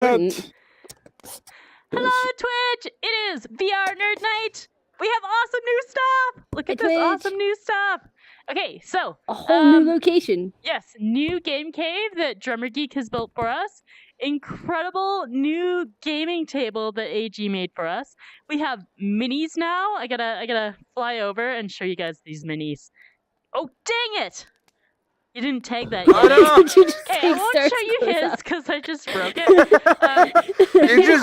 wouldn't. Hello, Twitch! It is VR Nerd Night! We have awesome new stuff! Look at Hey, this Twitch. awesome new stuff! Okay, so... A whole new location. Yes, new game cave that Drummer Geek has built for us. Incredible new gaming table that AG made for us. We have minis now. I gotta fly over and show you guys these minis. Oh, dang it! You didn't tag that yet. Oh, no. Okay, I won't show you his because I just broke it.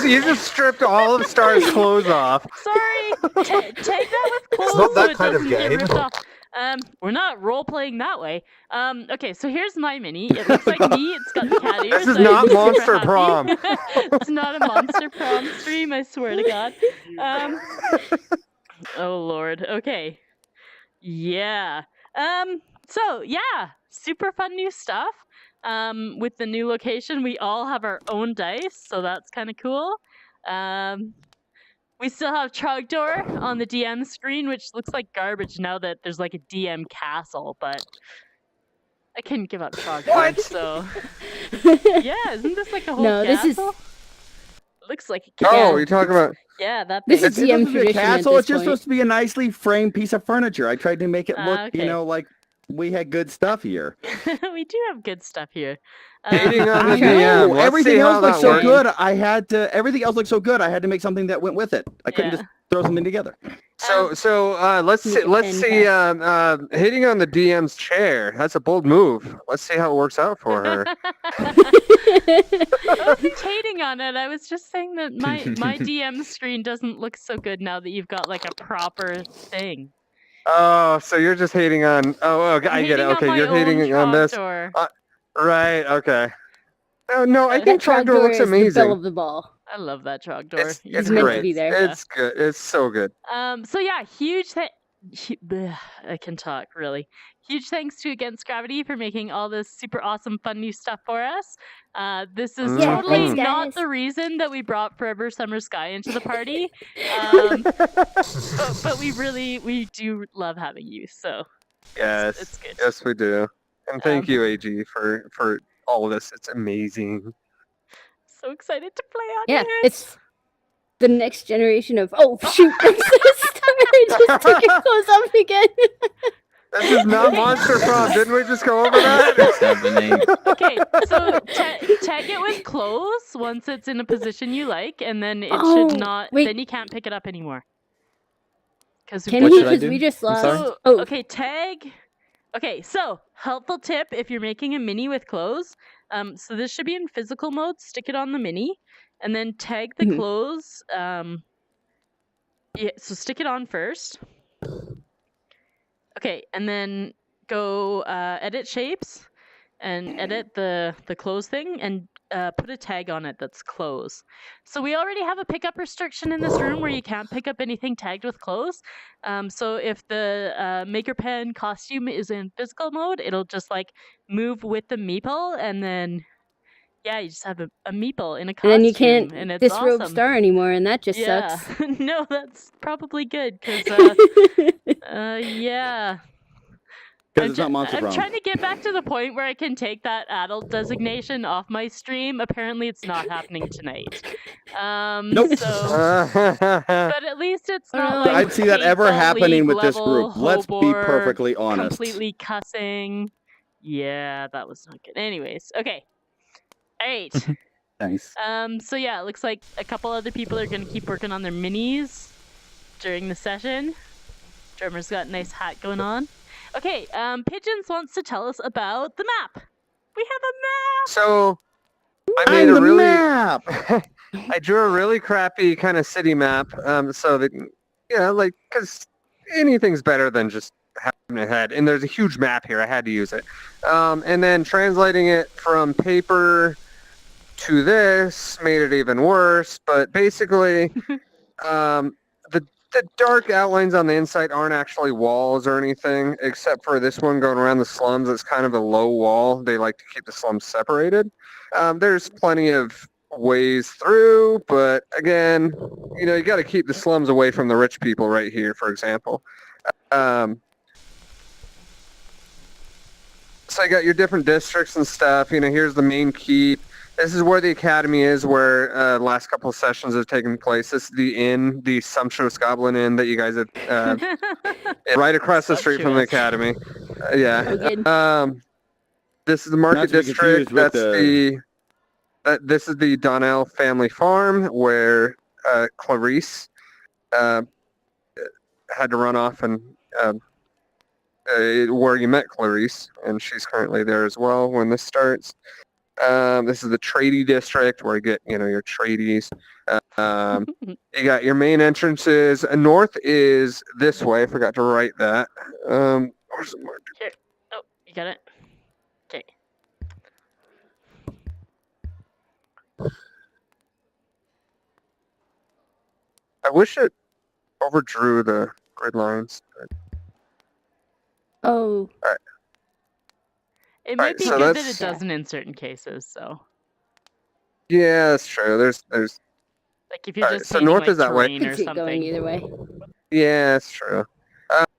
You just stripped all of Star's clothes off. Sorry, tag that with clothes. It's not that so it kind of doesn't get game. ripped off. We're not role playing that way. Okay, so here's my mini. It looks like me. It's got cat ears. This is not Monster Prom. It's not a Monster Prom stream. I swear to God. Oh Lord. Okay. Yeah. So yeah, super fun new stuff. With the new location, we all have our own dice, so that's kind of cool. We still have Trogdor on the DM screen, which looks like garbage now that there's like a DM castle, but I couldn't give up Trogdor, so... Yeah, isn't this like a whole castle? This is... Looks like a castle. Oh, you're talking about... Yeah, that This thing. is DM tradition castle. at It's this just supposed to be a nicely framed piece of furniture. I tried to make it look, okay. like we had good stuff here. We do have good stuff here. Dating on the I DM. know. Let's Everything see how else looks that so works. good. Everything else looks so good. I had to make something that went with it. I couldn't Yeah. just throw something together. So let's see. Make it Hitting on the DM's chair. That's a bold move. Let's see how it works out for her. I wasn't hating on it. I was just saying that my DM screen doesn't look so good now that you've got like a proper thing. Oh, so you're just hating on... Oh, okay, I get it. Okay, you're hating on this. Right, okay. Oh, no, I think Trogdor looks is amazing. the belle of the ball. I love that Trogdor. It's meant to great. be there. It's good. It's so good. So yeah, huge I can talk, really. Huge thanks to Against Gravity for making all this super awesome, fun new stuff for us. This is Yeah, totally thanks, not guys. the reason that we brought Forever Summer Sky into the party. But we do love having you, so Yes. it's good. Yes, we do. And thank you, AG, for all of this. It's amazing. So excited to play on Yeah, it. it's the next generation of... Oh, shoot. Just took your clothes off again. This is not Monster Prom. Didn't we just go over that? Okay, so tag it with clothes once it's in a position you like, and then it Oh, should not. wait. Then you can't pick it up anymore. Can What we? should I Because do? we just I'm lost... sorry? So, Oh, okay, tag. Okay, so helpful tip if you're making a mini with clothes. So this should be in physical mode. Stick it on the mini, and then tag the Mhm. clothes. Yeah, so stick it on first. Okay, and then go edit shapes and edit the clothes thing and put a tag on it that's clothes. So we already have a pickup restriction in this room where you can't pick up anything tagged with clothes. So if the Maker Pen costume is in physical mode, it'll just like move with the meeple, and then yeah, you just have a meeple in a costume. and then you can't and it's disrobe awesome. Star anymore, and that just Yeah, sucks. no, that's probably good because yeah. Because it's not Monster I'm Prom. trying to get back to the point where I can take that adult designation off my stream. Apparently, it's not happening tonight. Nope. So, but at least it's Oh, not no. like I'd see that ever paintball happening with this level, group. Let's be Hobor, perfectly honest. Completely cussing. Yeah, that was not good. Anyways, okay. All right. Nice. So yeah, it looks like a couple other people are gonna keep working on their minis during the session. Drummer's got a nice hat going on. Okay, Pigeons wants to tell us about the map. We have a map! So, I I'm made a the really... map! I drew a really crappy kind of city map, so that, like, because anything's better than just having a head. And there's a huge map here. I had to use it. And then translating it from paper to this made it even worse. But basically, the dark outlines on the inside aren't actually walls or anything, except for this one going around the slums. It's kind of a low wall. They like to keep the slums separated. There's plenty of ways through, but again, you got to keep the slums away from the rich people right here, for example. So you got your different districts and stuff. Here's the main keep. This is where the academy is, where last couple of sessions have taken place. This is the inn, the Sumptuous Goblin Inn that you guys have right across the street from the Sumptuous. academy. Yeah. Oh, good. This is the market Not to be district. confused with This is the Donnell family farm, where Clarice had to run off and where you met Clarice, and she's currently there as well when this starts. This is the tradie district where you get, your tradies. You got your main entrances. North is this way. I forgot to write that. Where's the market? Here. Oh, you got it? Okay. I wish it overdrew the grid lines. Oh, It Alright, might be so good that that's- it doesn't in certain cases, so. Yeah, that's true. There's Like if you're Alright, just so painting, north like, is that way. terrain could or see it going something. either way. yeah, that's true.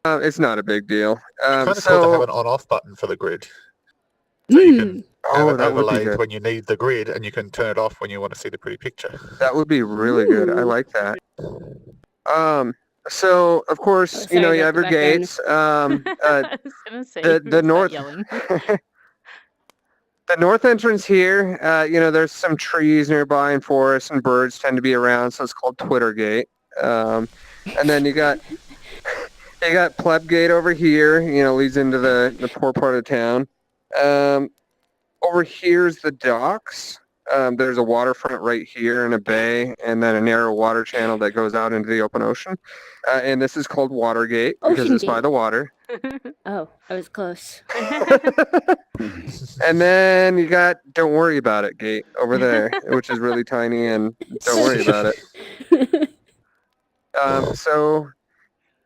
It's not a big deal. Kind of cool to So have an on-off button for the grid. So you can have oh, it that would be overlaid good. when you need the grid, and you can turn it off when you want to see the pretty picture. That would be really good. I Ooh. like that. So of course, Oh, sorry you about have the your background. gates. I was gonna say the who's that north- yelling? The north entrance here, there's some trees nearby and forests and birds tend to be around, so it's called Twitter Gate. And then you got Pleb Gate over here, leads into the poor part of town. Over here's the docks. There's a waterfront right here and a bay, and then a narrow water channel that goes out into the open ocean. And this is called Watergate because Ocean it's by Gate. the water. Oh, I was close. And then you got Don't Worry About It Gate over there, which is really tiny, and don't worry about it. So,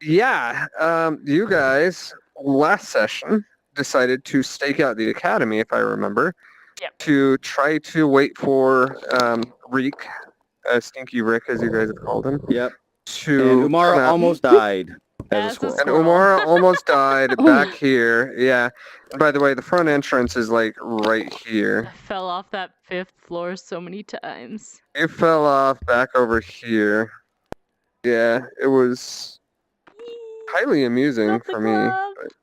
yeah, you guys last session decided to stake out the academy, if I remember, Yep. to try to wait for Reek, Stinky Rick, as you guys have called him, Yep. to And come Umara out. almost died as a As a squirrel. And squirrel. Umara almost died Oh back my- here. Yeah. And by the way, the front entrance is like right here. I fell off that 5th floor so many times. You fell off back over here. Yeah, it was highly amusing Not the for me. glove. but-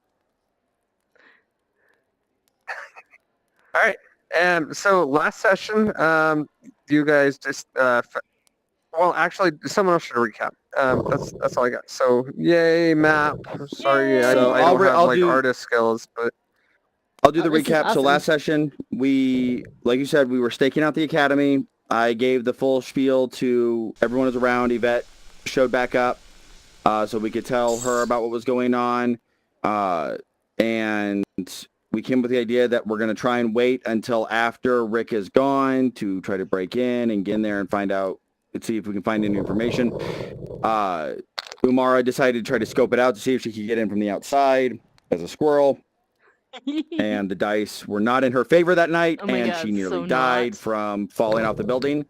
All right. So last session, you guys just well, actually, someone else should recap. That's all I got. So, yay, map. Sorry, I Yay. don't I'll have like do- artist skills, but I'll do Oh, the this is recap. So awesome. last session, like you said, we were staking out the academy. I gave the full spiel to everyone who was around. Yvette showed back up, so we could tell her about what was going on. And we came up with the idea that we're going to try and wait until after Rick is gone to try to break in and get in there and find out, and see if we can find any information. Umara decided to try to scope it out to see if she could get in from the outside as a squirrel. And the dice were not in her favor that night, Oh my and God, she nearly so died not. from falling off the building.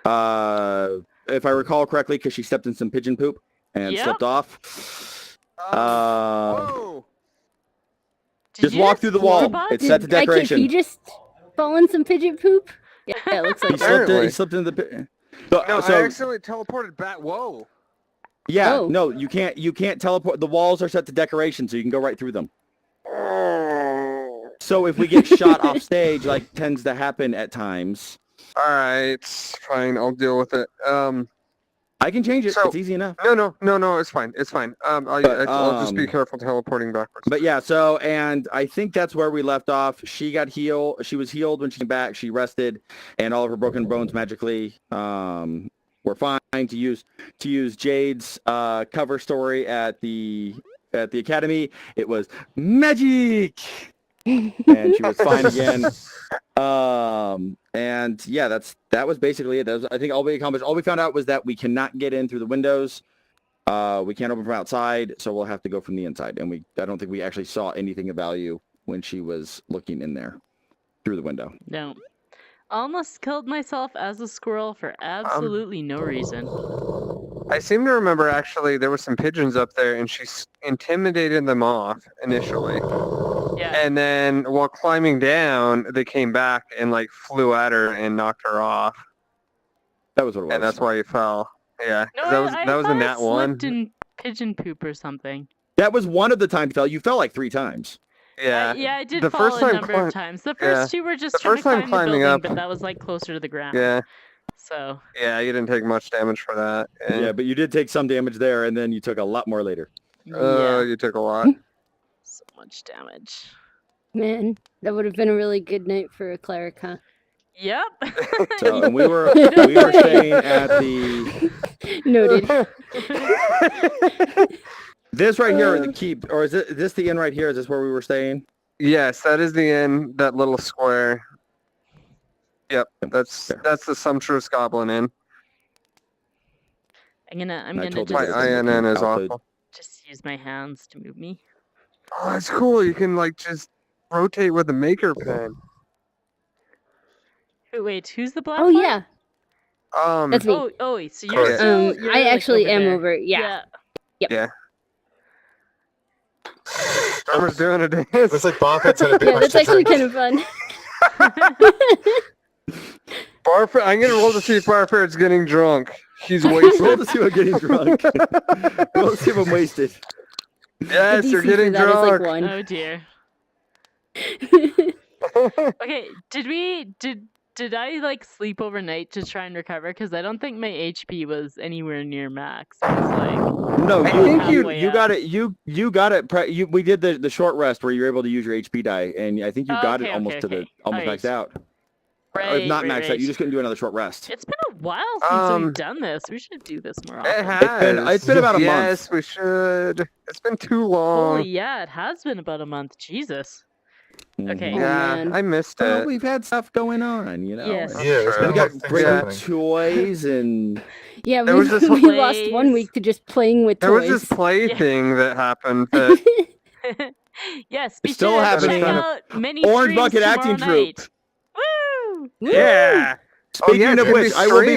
If I recall correctly, because she stepped in some pigeon poop and Yep. slipped off. whoa. Did Just you walk through the wall. floor bud? It's set to Did decoration. he just fall in some pigeon poop? Yeah, it looks He like that. slipped, Apparently. he slipped into the pit. No, I So accidentally teleported back. Whoa. yeah, Oh. no, you can't teleport. The walls are set to decoration, so you can go right through them. Oh. So if we get shot off stage, like tends to happen at times, All right, fine. I'll deal with it. I can change it. So- It's easy enough. No, it's fine. It's fine. I'll just be careful teleporting backwards. But yeah, so, and I think that's where we left off. She got healed. She was healed when she came back. She rested, and all of her broken bones magically were fine to use Jade's cover story at the academy. It was magic, and she was fine again. And yeah, that was basically it. That was, I think, all we accomplished. All we found out was that we cannot get in through the windows. We can't open from outside, so we'll have to go from the inside. And I don't think we actually saw anything of value when she was looking in there through the window. No. Almost killed myself as a squirrel for absolutely no reason. I seem to remember actually there were some pigeons up there, and she intimidated them off initially. Yeah. And then while climbing down, they came back and like flew at her and knocked her off. That was what it was. And that's why you fell. Yeah. 'cause No, that was a thought nat it one. slipped in pigeon poop or something. That was one of the times you fell. You fell like 3 times. Yeah. Yeah, I did The fall first a time number of times. The yeah. first 2 were just The trying first to time climb the climbing building, up- but that was like closer to the ground. Yeah. So Yeah, you didn't take much damage for that. Yeah, but you did take some damage there, and then you took a lot more later. yeah, You took a lot. so much damage. Man, that would have been a really good night for a cleric, huh? Yep. So, and we were staying at the Noted. this right here, the keep, or is this the inn right here? Is this where we were staying? Yes, that is the inn, that little square. Yep, that's the sumptuous goblin inn. I'm I gonna told My you just, I- INN is output. awful. just use my hands to move me. Oh, that's cool. You can like just rotate with the maker pen. Wait, who's the black Oh one? yeah, that's me. Oh, wait, so you're Correct. still. You're, I like, actually am there. over. Yeah. Drummer's doing a dance. Looks like Barfet's had a bit Yeah, much that's to actually drink. kind of fun. Barford, I'm gonna roll to see if Barford's getting drunk. He's Roll wasted. to see if I'm getting drunk. Roll to see if I'm wasted. Yes, The you're DC getting for that is, like, drunk. 1. Oh dear. Okay, did I like sleep overnight to try and recover? Because I don't think my HP was anywhere near max. It was like No, I you think you- got it. You got it. We did the short rest where you're able to use your HP die, and I think you Oh, got it okay, almost okay, to the okay. almost Alright. maxed out. Or right, if not right, maxed out, right. you just couldn't do another short rest. It's been a while since Um, we've done this. We should do this more It often. has. It's been about a month. Yes, we should. It's been too long. Holy yeah, it has been about a month. Jesus. Okay. Oh, yeah, man. I missed Well, it. we've had stuff going on, you know. Yes. and Yeah, there's True. been We a lot got of things great happening. toys and Yeah, There was this we whole- lost 1 week to just playing with There was toys. this play Yeah. thing that happened that Yes, be It's still sure to happening. check out many Orange streams Bucket Acting tomorrow Troupe. night. Woo! yeah. Speaking yeah, of it's gonna which, be I will be.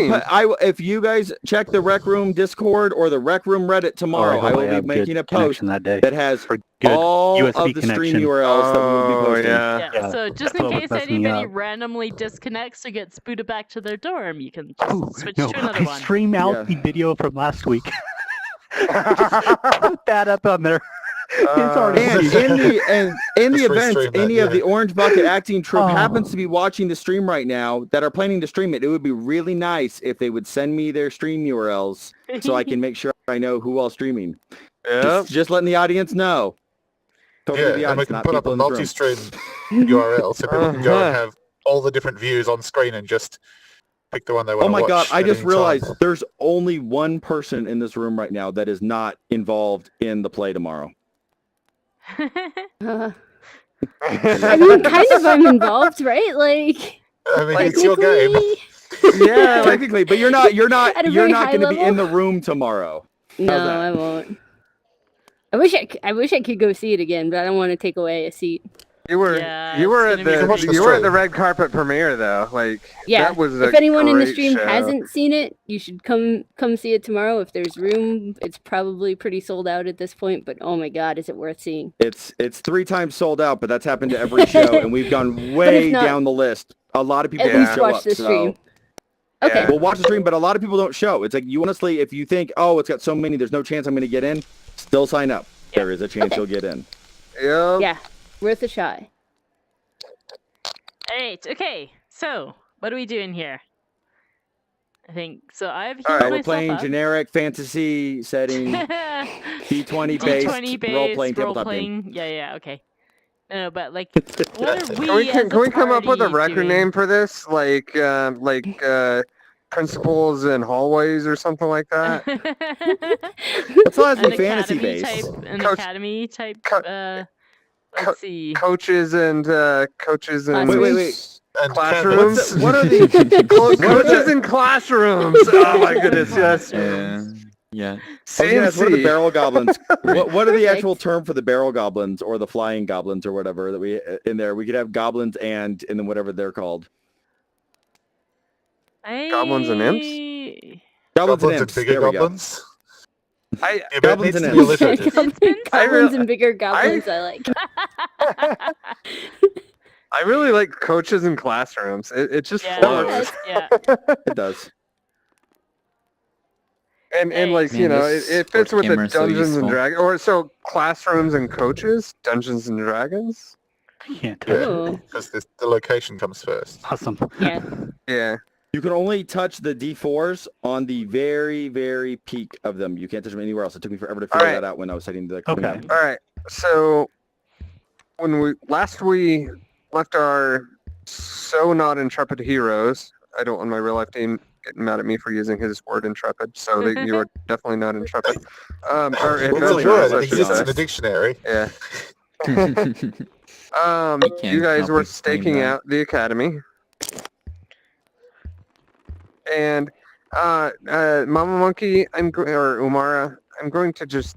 streamed. If you guys check the Rec Room Discord or the Rec Room Reddit tomorrow, I will be making a post that day. that has For good all USB of the stream connection. URLs that we will be Oh, posting. yeah. Yeah, Yeah, so just that's in what case messed me anybody up. randomly disconnects or gets booted back to their dorm, you can just Ooh, switch no, to another I one. stream out Yeah. the video from last week. Put that up on there. It's already And in the Just event restream that, any of yeah. the Orange Bucket Acting Troupe Oh. happens to be watching the stream right now that are planning to stream it, it would be really nice if they would send me their stream URLs so I can make sure I know who all's streaming. Yep. Just letting the audience know. Totally the Yeah, and we audience, can not put up people a in this room. multi-stream URL so people can go and have all the different views on screen and just pick the one they want Oh to my watch. god, I at just any realized time. there's only one person in this room right now that is not involved in the play tomorrow. I mean, kind of I'm involved, right? Like, I mean, it's your game. technically- Yeah, like, Technically, but you're not At a you're very not high going to be level? in the room tomorrow. No, that? I won't. I wish I could go see it again, but I don't want to take away a seat. you were Yeah, you were it's at gonna be You can watch the the you were at stream. the red carpet premiere though. Like Yeah. that was a If anyone in the great stream show. hasn't seen it, you should come see it tomorrow if there's room. It's probably pretty sold out at this point, but oh my god, is it worth seeing? It's 3 times sold out, but that's happened to every show, and we've gone way not- down the list. A lot of people At don't least show watch up. the so- stream. Okay. Yeah. We'll watch the stream, but a lot of people don't show. It's like you honestly, if you think, oh, it's got so many, there's no chance I'm going to get in, still sign up. There is a chance Okay. you'll get in. Yep. Yeah, worth a shot. Alright, okay. So, what are we doing here? I think so. I've healed All right, We're myself playing up. generic fantasy setting, D20 based D20 role-playing tabletop game. Yeah, okay. No, but like, what are we? Can we as can we come up with a party record doing? name for this? Like principles and hallways or something like that. Let's all have some An fantasy academy base. type, an Coach- academy type. co- Let's see. Coaches and Classrooms. And classrooms. candidates. What are the Coaches in classrooms. Oh my goodness, yes. Yeah. I was gonna ask, what are the CNC. barrel goblins? what are the Perfect. actual term for the barrel goblins or the flying goblins or whatever that we in there? We could have goblins and then whatever they're called. Goblins and imps? Goblins, Goblins and and imps. bigger There we go. goblins. I Yeah, but it Goblins needs and to be imps. alliterative. It's been I Goblins real- and bigger goblins, I like. I really like coaches in classrooms. It just Yeah. flows. Yeah. It does. And Nice. like, you Man, know, this it fits sports with the gamer is so Dungeons and useful. Dragons, or so classrooms and coaches, Dungeons and Dragons. I can't touch Yeah, it. Oh, because the location comes first. Awesome. yeah. Yeah. You can only touch the D4s on the very, very peak of them. You can't touch them anywhere else. It took me forever to figure Alright. that out when I was setting the Okay. command. All right. So when we left our so not intrepid heroes. I don't want my real life team getting mad at me for using his word intrepid. So that you are definitely not intrepid. Or Well, it's adventurous, alright. I It should exists in say. the dictionary. Yeah. You can't You guys help were explain staking that. out the academy. And Mama Monkey, or Umara, I'm going to just,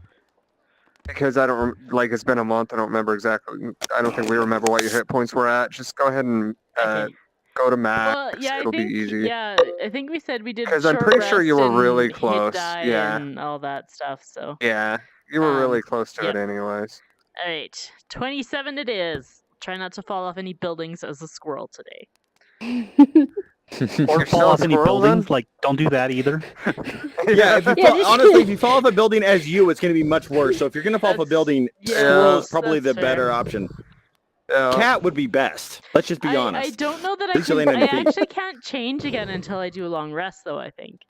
because I don't like, it's been a month, I don't remember exactly. I don't think we remember what your hit points were at. Just go ahead and Okay. go to max. Well, yeah, It'll I think be easy. yeah, I think we said we did 'Cause I'm short pretty sure you rest were really and hit close, die yeah. and all that stuff. So, Yeah, you were really Um, close to yep. it anyways. all right, 27 it is. Try not to fall off any buildings as a squirrel today. Or Or fall so off any squirrel, then? buildings? Like, don't do that either. Yeah, if you Yeah, fall, just- honestly, if you fall off a building as you, it's going to be much worse. So if you're going to fall off a That's- building, yeah, squirrel is probably the that's fair. better option. Yeah. Cat would be best. Let's just be I honest. don't know that At I least you'll can. land on I your feet. actually can't change again until I do a long rest, though. I think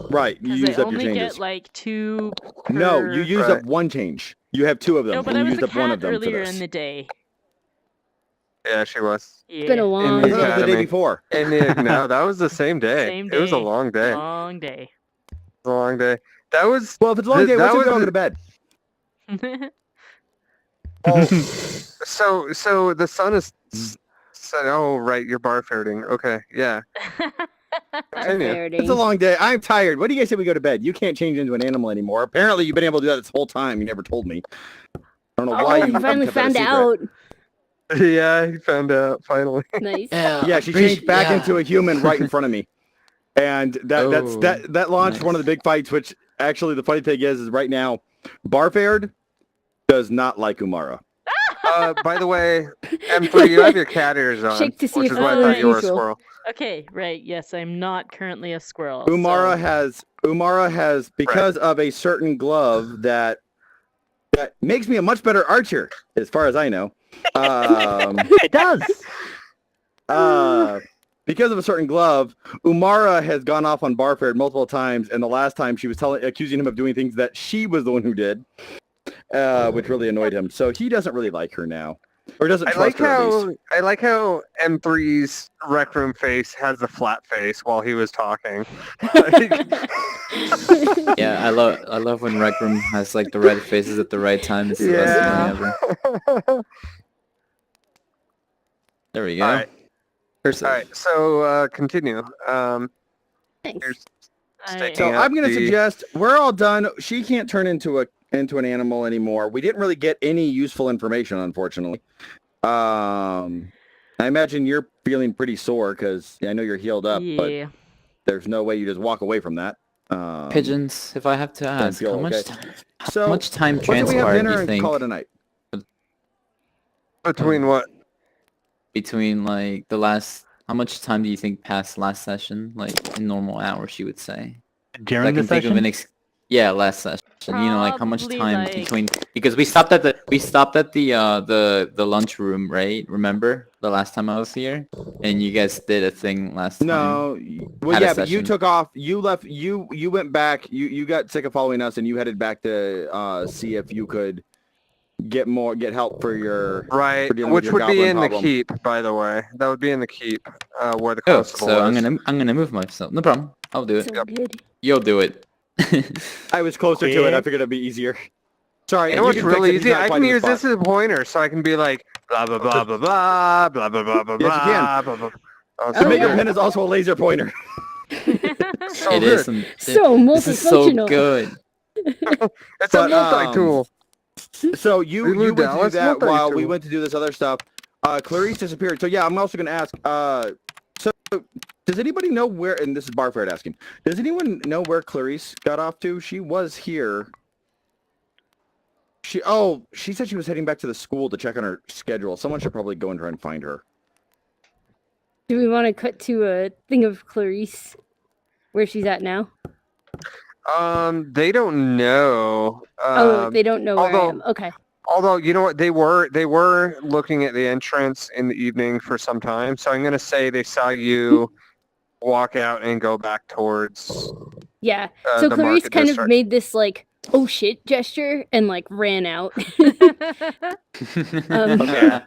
Right, you because used I up your only changes. get like 2. No, per- you used Right. up one change. You have two of them, No, but and I you was used a up one of cat them for earlier this. in the day. Yeah, she was. Yeah. It's been a I long the thought it was the day academy. before. And no, that was the same day. Same It was a day. long day. It Long day. was a long day. That was Well, if it's a long Th- day, that what's if we was all the- go to bed? well, so the sun is said. Oh, right, you're barferding. Okay, yeah. Continue. It's a long day. I'm tired. What do you guys say we go to bed? You can't change into an animal anymore. Apparently, you've been able to do that this whole time. You never told me. I don't know Oh, why you finally kept that a found secret. out. Yeah, he found out finally. Nice. Yeah, she changed back into a human right in front of me, and that launched one of the big fights. Which actually, the funny thing is right now, Barfared does not like Umara. By the way, M3, you have your cat ears on, Shake to see which if is why I it's thought you were a unusual. squirrel. Okay, right. Yes, I'm not currently a squirrel. Umara so- has because of a certain glove that makes me a much better archer, as far as I know. It does. Because of a certain glove, Umara has gone off on Barfared multiple times, and the last time she was accusing him of doing things that she was the one who did, which really annoyed him. So he doesn't really like her now, or doesn't I trust like her at least. how M3's rec room face has the flat face while he was talking. Yeah, I love when Rec Room has like the right faces at the right time. It's the best thing ever. There we go. All right. Cursive. All right, so continue. Nice. Here's I- staking So out I'm going to the- suggest we're all done. She can't turn into an animal anymore. We didn't really get any useful information, unfortunately. I imagine you're feeling pretty sore because I know you're healed up, but yeah. there's no way you just walk away from that. Pigeons, if I have to ask, feel how much, okay. how So, much time Let's say we have transpired do dinner you and think call it a night. between what? between like the last, how much time do you think passed last session, like in normal hours, you would say? I Mm, can uh, think of an an yeah, last session. You know, like how much Probably, time like- between, because we stopped at the lunchroom, right? Remember the last time I was here, and you guys did a thing last time. No, well, Had a yeah, but you session. took off. You left. You went back. You got sick of following us, and you headed back to see if you could get help for your Right, for dealing with which your would be goblin in problem. the keep, by the way. That would be in the keep, where the Oh, constable so was. I'm gonna move myself. No problem. I'll do it. So good. You'll do it. I was closer to it. I figured it'd be easier. Sorry, You know you what's can fix really it. He's easy? not I quite can in the use this spot. as a pointer, so I can be like blah blah blah blah blah blah blah blah blah Yes, you can. blah blah. Oh, The so makeup good. pen is also a laser pointer. So It good. is. So This is so multifunctional. good. It's But, a multi-tool. So you We went moved to out. do Let's that while we multi-tool. went to do this other stuff. Clarice disappeared. So yeah, I'm also going to ask. So does anybody know where? And this is Barfared asking. Does anyone know where Clarice got off to? She was here. She said she was heading back to the school to check on her schedule. Someone should probably go and try and find her. Do we want to cut to a thing of Clarice, where she's at now? They don't know. Oh, they don't know where I although- am. Okay. Although, you know what, they were looking at the entrance in the evening for some time, so I'm gonna say they saw you walk out and go back towards Yeah. So the Clarice market kind district. of made this like, oh shit gesture and like ran out. Okay.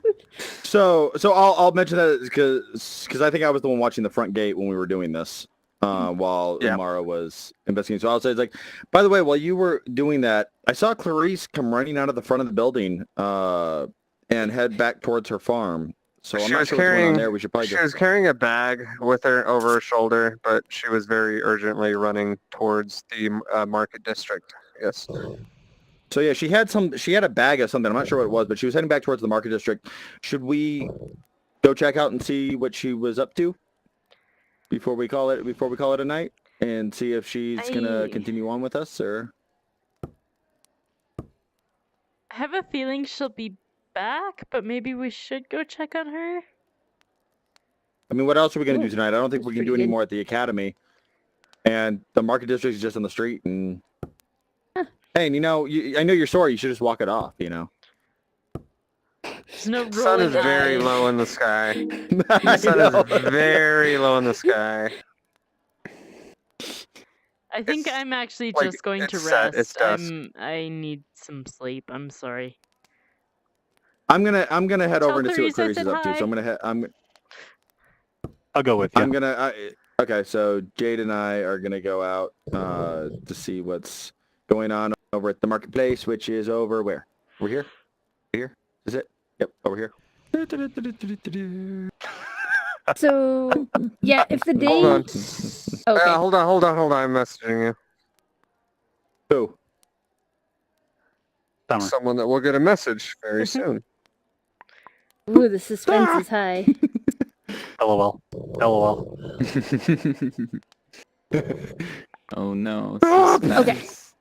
So I'll mention that because I think I was the one watching the front gate when we were doing this while Yeah. Umara was investigating. So I'll say it's like, by the way, while you were doing that, I saw Clarice come running out of the front of the building and head back towards her farm. So I'm She not was sure what's going on carrying- there. We should probably She just... was carrying a bag with her over her shoulder, but she was very urgently running towards the market district. Yes. So yeah, she had a bag of something. I'm not sure what it was, but she was heading back towards the market district. Should we go check out and see what she was up to before we call it a night and see if she's gonna continue on with us or? I have a feeling she'll be back, but maybe we should go check on her. I mean, what else are we gonna do Ooh, tonight? I don't think that's we can pretty do any good. more at the academy, and the market district is just on the street. And hey, and I know you're sorry. You should just walk it off. There's no The sun is rolling very eyes. low in the sky. The I sun know. is very low in the sky. I think It's- I'm actually like, just going to it's set, it's rest. dusk. I need some sleep. I'm sorry. I'm gonna head Tell over and see what Clarice I Clarice is said up to. So hi. I'm gonna I'll go with you. I'm gonna. Okay, so Jade and I are gonna go out to see what's going on over at the marketplace, which is over where? Over here? Here? Is it? Yep, over here. So yeah, if the day Hold on. okay. Hold on. I'm messaging you. Who? Summer. Someone that will get a message very soon. Ooh, the suspense is high. LOL. LOL. Oh no. Okay. suspense.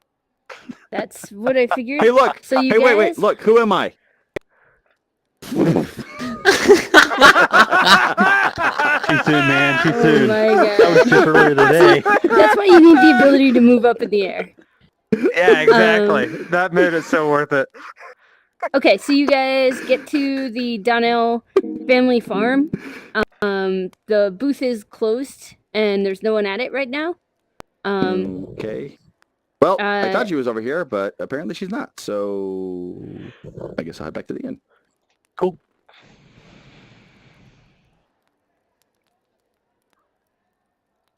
That's what I figured. Hey, look. So you Hey, wait. guys- Look. Who am I? Too soon, man. Too Oh soon. my That was god. just earlier today. That's why you need the ability to move up in the air. Yeah, exactly. That made it so worth it. Okay, so you guys get to the Donnell family farm. The booth is closed and there's no one at it right now. Okay. Well, I uh, thought she was over here, but apparently she's not. So I guess I'll head back to the inn. Cool.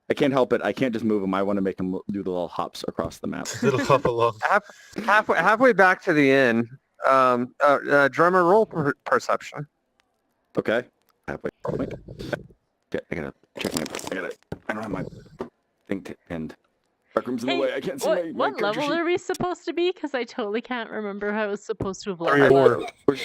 I can't help it. I can't just move him. I want to make him do the little hops across the map. Little hop along. Halfway back to the inn. Drummer roll perception. Okay. Halfway point. Okay, I gotta check my. I don't have my thing to end. Rec room's in the Hey, way. I can't see What, my what character level sheet. are we supposed to be? Because I totally can't remember how I was supposed to have 3 or leveled. 4.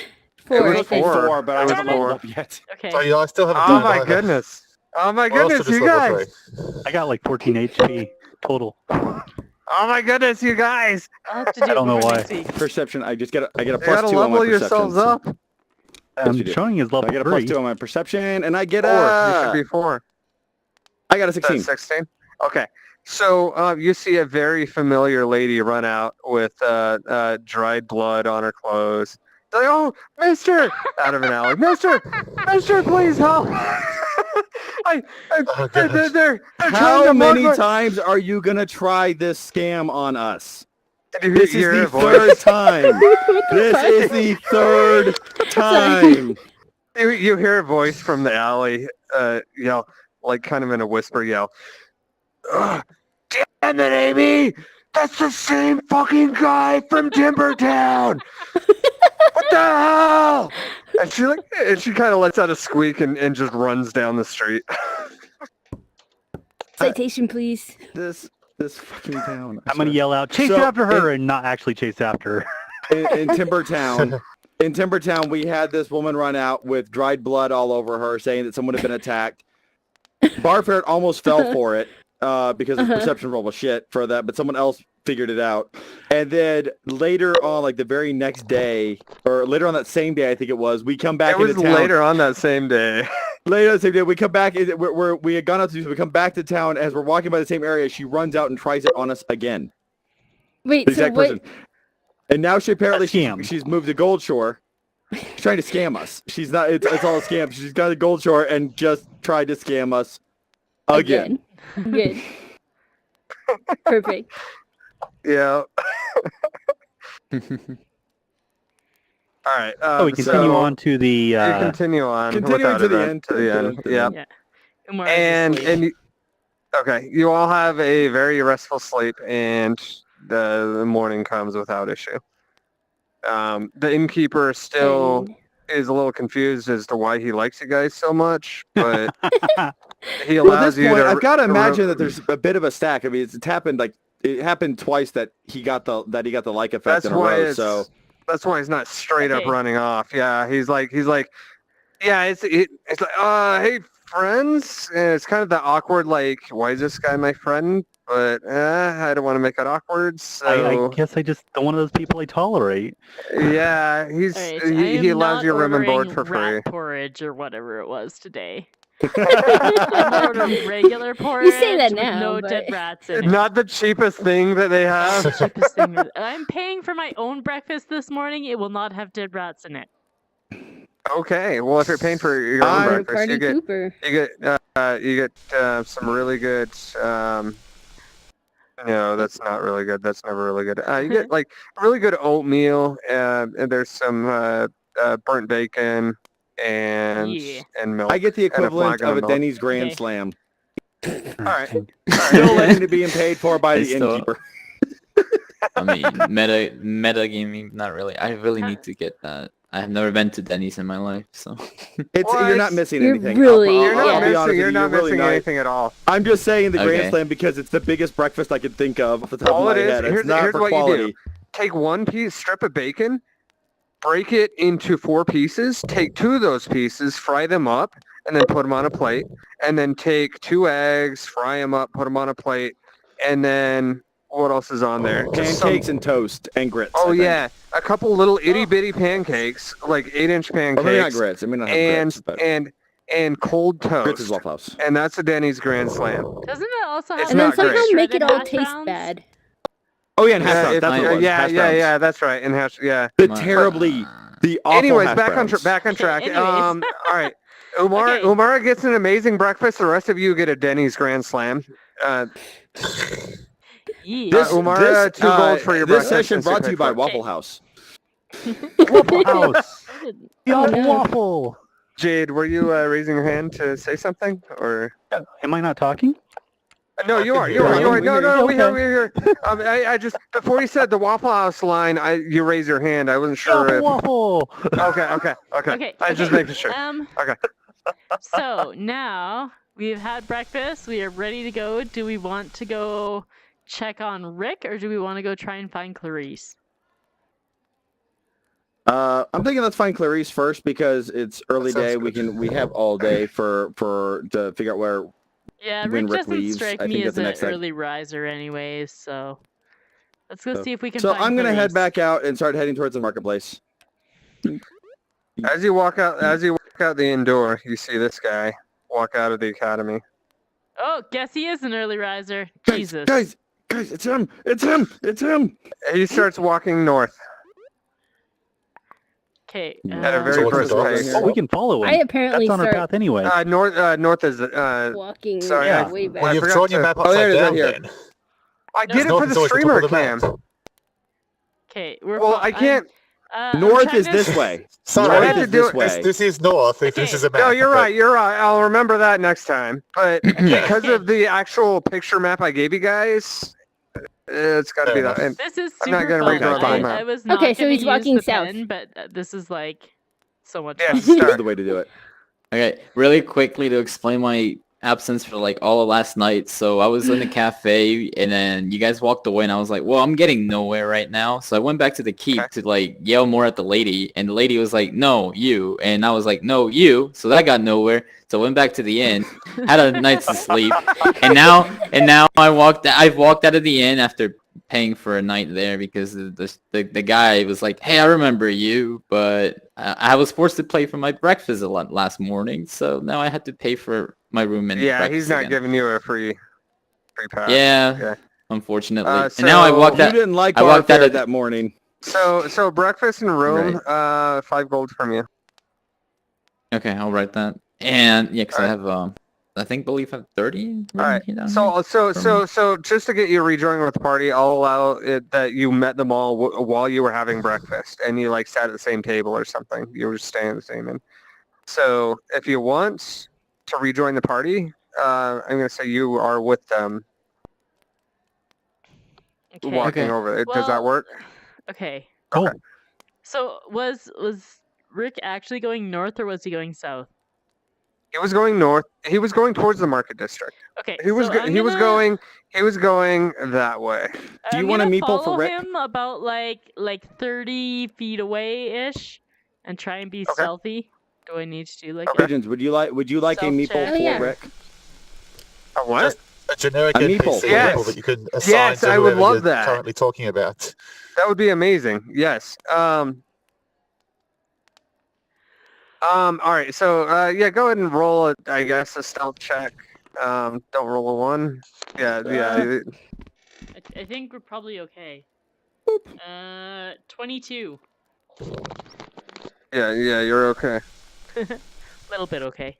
Four, was I think. four. Four, but I It was haven't leveled four. up yet. Okay. Oh, yeah, I still haven't Oh done it my either. goodness. Oh my We're also goodness, just you level guys. 3. I got like 14 HP total. Oh my goodness, you guys. I'll have to do I don't it know for why. next week. Perception. I get a You plus gotta 2 on my level perception. yourselves so- up. I'm you do. showing is I level get a plus 3. 2 on my perception, and I get 4. You should a. be 4. I got a That's 16. 16. Okay. So you see a very familiar lady run out with dried blood on her clothes. They're like, oh, mister! Out of an alley. Mister, please help! Oh, they're gosh. trying How to mug many my- times are you gonna try this scam on us? You This is hear the a voice. third time. What the This fuck? is the third time. You hear a voice from the alley yell, like kind of in a whisper yell, "Ugh, damn it, Amy! That's the same fucking guy from Timbertown! What the hell?" And she kind of lets out a squeak and just runs down the street. Citation, please. This fucking town. I I'm gonna swear. yell out, chase So, after her, and not actually chase after her. in Timbertown. In Timbertown, we had this woman run out with dried blood all over her, saying that someone had been attacked. Barfair almost fell for it because his perception roll was shit for that, but someone else figured it out. And then later on, like the very next day, or later on that same day, I think it was, we come back It was into town. later on that same day. Later that same day, we come back. We had gone out to, so we come back to town. As we're walking by the same area, she runs out and tries it on us again. Wait, The so exact what? person. And now she apparently A scam. she's moved to Gold Shore. She's trying to scam us. She's not. It's all a scam. She's got a Gold Shore and just tried to scam us again. Good. Perfect. Yeah. All right. Oh, we continue on to the. You continue on. Continuing without to the event, end. To the end. Yeah. Yeah. Umar is And asleep. okay, you all have a very restful sleep, and the morning comes without issue. The innkeeper still And- is a little confused as to why he likes you guys so much, but he Well, at allows this you point, to. I've got to to imagine that there's a bit of a stack. I mean, it happened twice that he got the like effect That's in a why row. it's. So That's why he's not straight up Okay. running off. Yeah, he's like, yeah, it's like, hey, friends. And it's kind of the awkward, like, why is this guy my friend? But I don't want to make it awkward. So I guess I just don't one of those people I tolerate. yeah, All right, he I am allows not you room and board ordering for free. rat porridge or whatever it was today. I ordered regular porridge that with now, no but- dead rats in it. Not the cheapest thing that they have. Cheapest thing. I'm paying for my own breakfast this morning. It will not have dead rats in it. Okay, well, if you're paying for your own I'm breakfast, Party you get Cooper. you get some really good. No, that's not really good. That's never really good. You get like really good oatmeal, and there's some burnt bacon and Yeah. and milk. I get the and equivalent flagon of a milk. Denny's Grand Okay. Slam. All right. Still letting it being paid for by I the still- innkeeper. I mean, meta gaming, not really. I really need to get that. I have never been to Denny's in my life, so. You're not missing You're anything. really- You're not Yeah. be honest missing. with You're you, not really missing anything at all. I'm just saying the Grand Okay. Slam because it's the biggest breakfast I could think of off the top All of my it is, head. It's here's- not here's for what you do. quality. Take one strip of bacon, break it into 4 pieces. Take 2 of those pieces, fry them up, and then put them on a plate. And then take 2 eggs, fry them up, put them on a plate, and then what else is on there? Just some- Pancakes and toast and grits. I Oh think. yeah, a couple little itty bitty pancakes, like 8-inch Or maybe not pancakes, grits. I mean, not have and grits, but and cold grits is toast. Waffle House. And that's a Denny's Grand Slam. Doesn't it also It's have And then not somehow great. make it shredded all hash taste browns? bad. Oh yeah, and hash browns. if- That's what it was. yeah, hash yeah, browns. yeah. That's right. And hash, yeah. The My- terribly, the awful Anyways, hash back browns. on track. Anyways. All right. Umar Okay. Umar gets an amazing breakfast. The rest of you get a Denny's Grand Slam. Yeah. This, Umar, this, 2 gold for your this breakfast session since you brought to paid you by for it. Waffle House. Waffle House. The Oh, awful no. waffle. Jade, were you raising your hand to say something, or? Am I not talking? No, I you can are. hear You are. you. You are. No, no, we hear. Okay. We hear. I just before you said the Waffle House line, you raised your hand. I wasn't sure. If, Waffle. okay. Okay. I was just okay. making sure. Okay. So now we've had breakfast. We are ready to go. Do we want to go check on Rick, or do we want to go try and find Clarice? I'm thinking let's find Clarice first because it's early That sounds day. good. We have all day to figure out where. Yeah, When Rick Rick doesn't leaves, strike I think me that's as the an next step. early riser, anyways. So let's go So- see if we can. So find I'm gonna head Clarice. back out and start heading towards the marketplace. As you walk out the inn door, you see this guy walk out of the academy. Oh, guess he is an early riser. Guys, Jesus. guys, it's him! It's him! It's him! He starts walking north. Okay. At a So very what's the brisk door? pace. Oh, we can follow I him. apparently That's on our start path anyway. North is walking sorry, I- way back. Well, I you've forgot drawn your to- map Oh, there upside it is, right down here. then. I did it North for is the always at the top streamer of the map. cam. Okay, we're. Well, fo- I can't. I'm North trying is to- this way. Sorry, I had to North is do this it- way. This is north if this Okay. is a map. No, you're but- right. You're right. I'll remember that next time. But because of the actual picture map I gave you guys, it's got to be Fair that. enough. And This is I'm not super gonna fun. redraw the I, map. I was not Okay, so gonna he's use walking the south. pen, but this is like so much Yeah, fun. This is start. the way to do it. Okay, really quickly to explain my absence for like all of last night. So I was in the cafe and then you guys walked away and I was like, well, I'm getting nowhere right now. So I went back to the keep Okay. to like yell more at the lady and the lady was like, no, you. And I was like, no, you. So that got nowhere. So I went back to the inn, had a night's sleep. And now I've walked out of the inn after paying for a night there because the guy was like, "Hey, I remember you, but I was forced to pay for my breakfast last morning, so now I had to pay for my room and Yeah, breakfast he's not again." giving you a free pass. Yeah, unfortunately. Uh, and now I walked so- You out. didn't like I our walked out fare of that morning. So breakfast and room, 5 gold from you. Okay, I'll write that. And yeah, because I Alright. have believe I have 30. All right. Down So just to get you rejoining with the party, I'll allow it that you met them all while you were having breakfast, and you like sat at the same table or something. You were just staying at the same inn. So if you want to rejoin the party, I'm gonna say you are with them Okay. walking Okay. over. Does that Well, work? Okay. Cool. Okay. So was Rick actually going north or was he going south? He was going north. He was going towards the market district. Okay. He was so I'm he was gonna- going that way. Do you I'm want a gonna meatball for follow Rick? him about like 30 feet away ish, and try and be Okay. stealthy. Do I need to do like Okay. Pigeons, would you like a Self-check. meatball Oh, for yeah. Rick? A what? A generic A meeple. NPC Yes. level that you can assign Yes, to I would whoever love you're that. currently talking about. That would be amazing. Yes. All right. So, yeah, go ahead and roll it. I guess a stealth check. Don't roll a 1. Yeah. I think we're probably okay. 22. Yeah. You're okay. Little bit okay.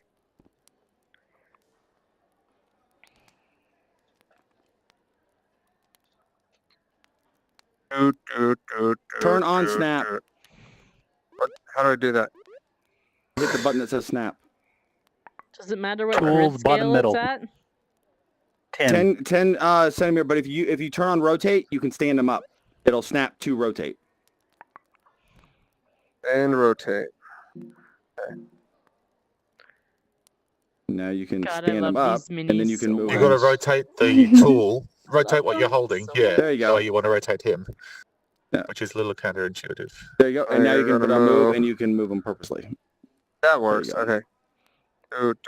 Turn on snap. What? How do I do that? Hit the button that says snap. Does it matter what Tools, grid bottom scale middle. it's at? 10. 10 centimeter, but if you turn on rotate, you can stand them up. It'll snap to rotate. And rotate. Now you can God, I stand them love up, these and then minis you can so move. You much. got to them. rotate the tool. Rotate what you're holding. So Yeah. There you go. So you want to rotate him. Yeah. Which is a little counterintuitive. There you go. And now you You're can put gonna a move, move. and you can move them purposely. That works. go. Okay. Although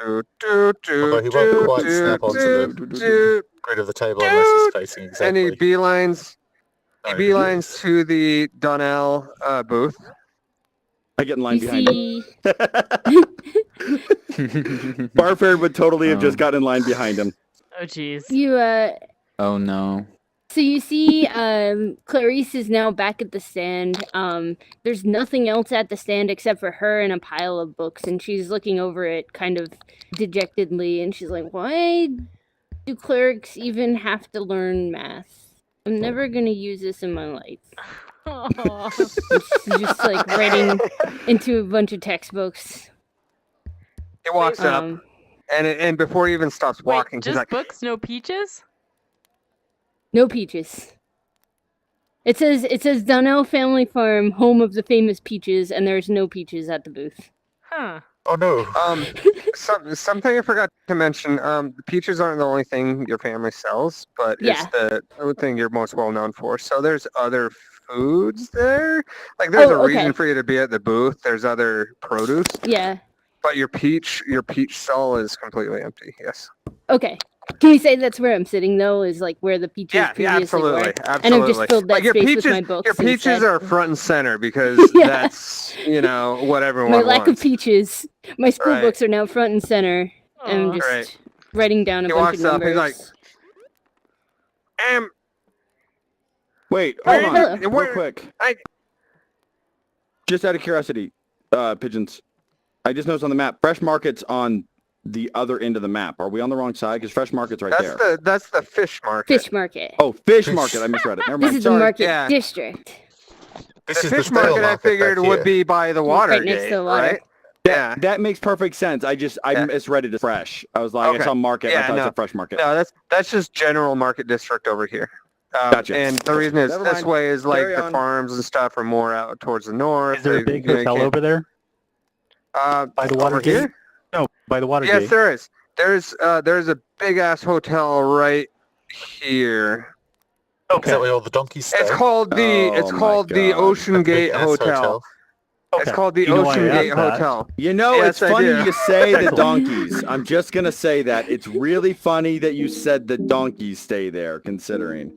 he won't quite snap onto the Grid of the table unless he's facing exactly. Any beelines? No, Beelines to the Donnell booth. I get in line You behind him. see, Barford would totally have just Oh. gotten in line behind him. Oh jeez. you Oh no. So you see, Clarice is now back at the stand. There's nothing else at the stand except for her and a pile of books, and she's looking over it kind of dejectedly, and she's like, "Why do clerics even have to learn math? I'm never gonna use this in my life." Aw. She's just like writing into a bunch of textbooks. He walks up, Um, and before he even stops Wait, walking, he's just like, books, no peaches? no peaches. It says Donnell Family Farm, home of the famous peaches, and there's no peaches at the booth. Huh. Oh no. something I forgot to mention. The peaches aren't the only thing your family sells, but Yeah. it's the thing you're most well known for. So there's other foods there. Like there's Oh, a reason okay. for you to be at the booth. There's other produce, Yeah. but your peach stall is completely empty. Yes. Okay. Can you say that's where I'm sitting though? Is like where the peaches Yeah, previously absolutely, were? absolutely. And I've just filled that Like your space peaches, with my books. your peaches instead. are front and center because Yeah. that's what everyone My lack wants. of peaches. My school Right. books are now front and center. And I'm Aw. just Right. writing down a He bunch of walks up, he's numbers. like, Wait, Oh, hold on, hello. real Where- quick. I- Just out of curiosity, pigeons. I just noticed on the map, Fresh Market's on the other end of the map. Are we on the wrong side? Because Fresh Market's right there. That's the fish market. Fish market. Oh, Fish Market. I misread it. Never This mind. is the Sorry. market Yeah. district. This The is fish the stale market I figured back would here. be by the water Right next to gate, the water. right? Yeah. That makes perfect sense. I Yeah. misread it as Fresh. I was like, Okay. I saw Market. And I Yeah, thought no. it was a Fresh Market. No, that's just general market district over here. Gotcha. And the reason is Never this mind. way is like Carry the on. farms and stuff are more out towards the north. Is there a They- big you hotel can't- over there? By the water over gate? here? No, by the water Yes, gate. there is. There's a big ass hotel right here. Is that where all the donkeys stay? It's called the Oh my God. Ocean A Gate big-ass Hotel. It's Okay. called the You know why I Ocean asked Gate that? Hotel. You know, Yes, it's I funny do. you say the Excellent. donkeys. I'm just going to say that. It's really funny that you said the donkeys stay there, considering.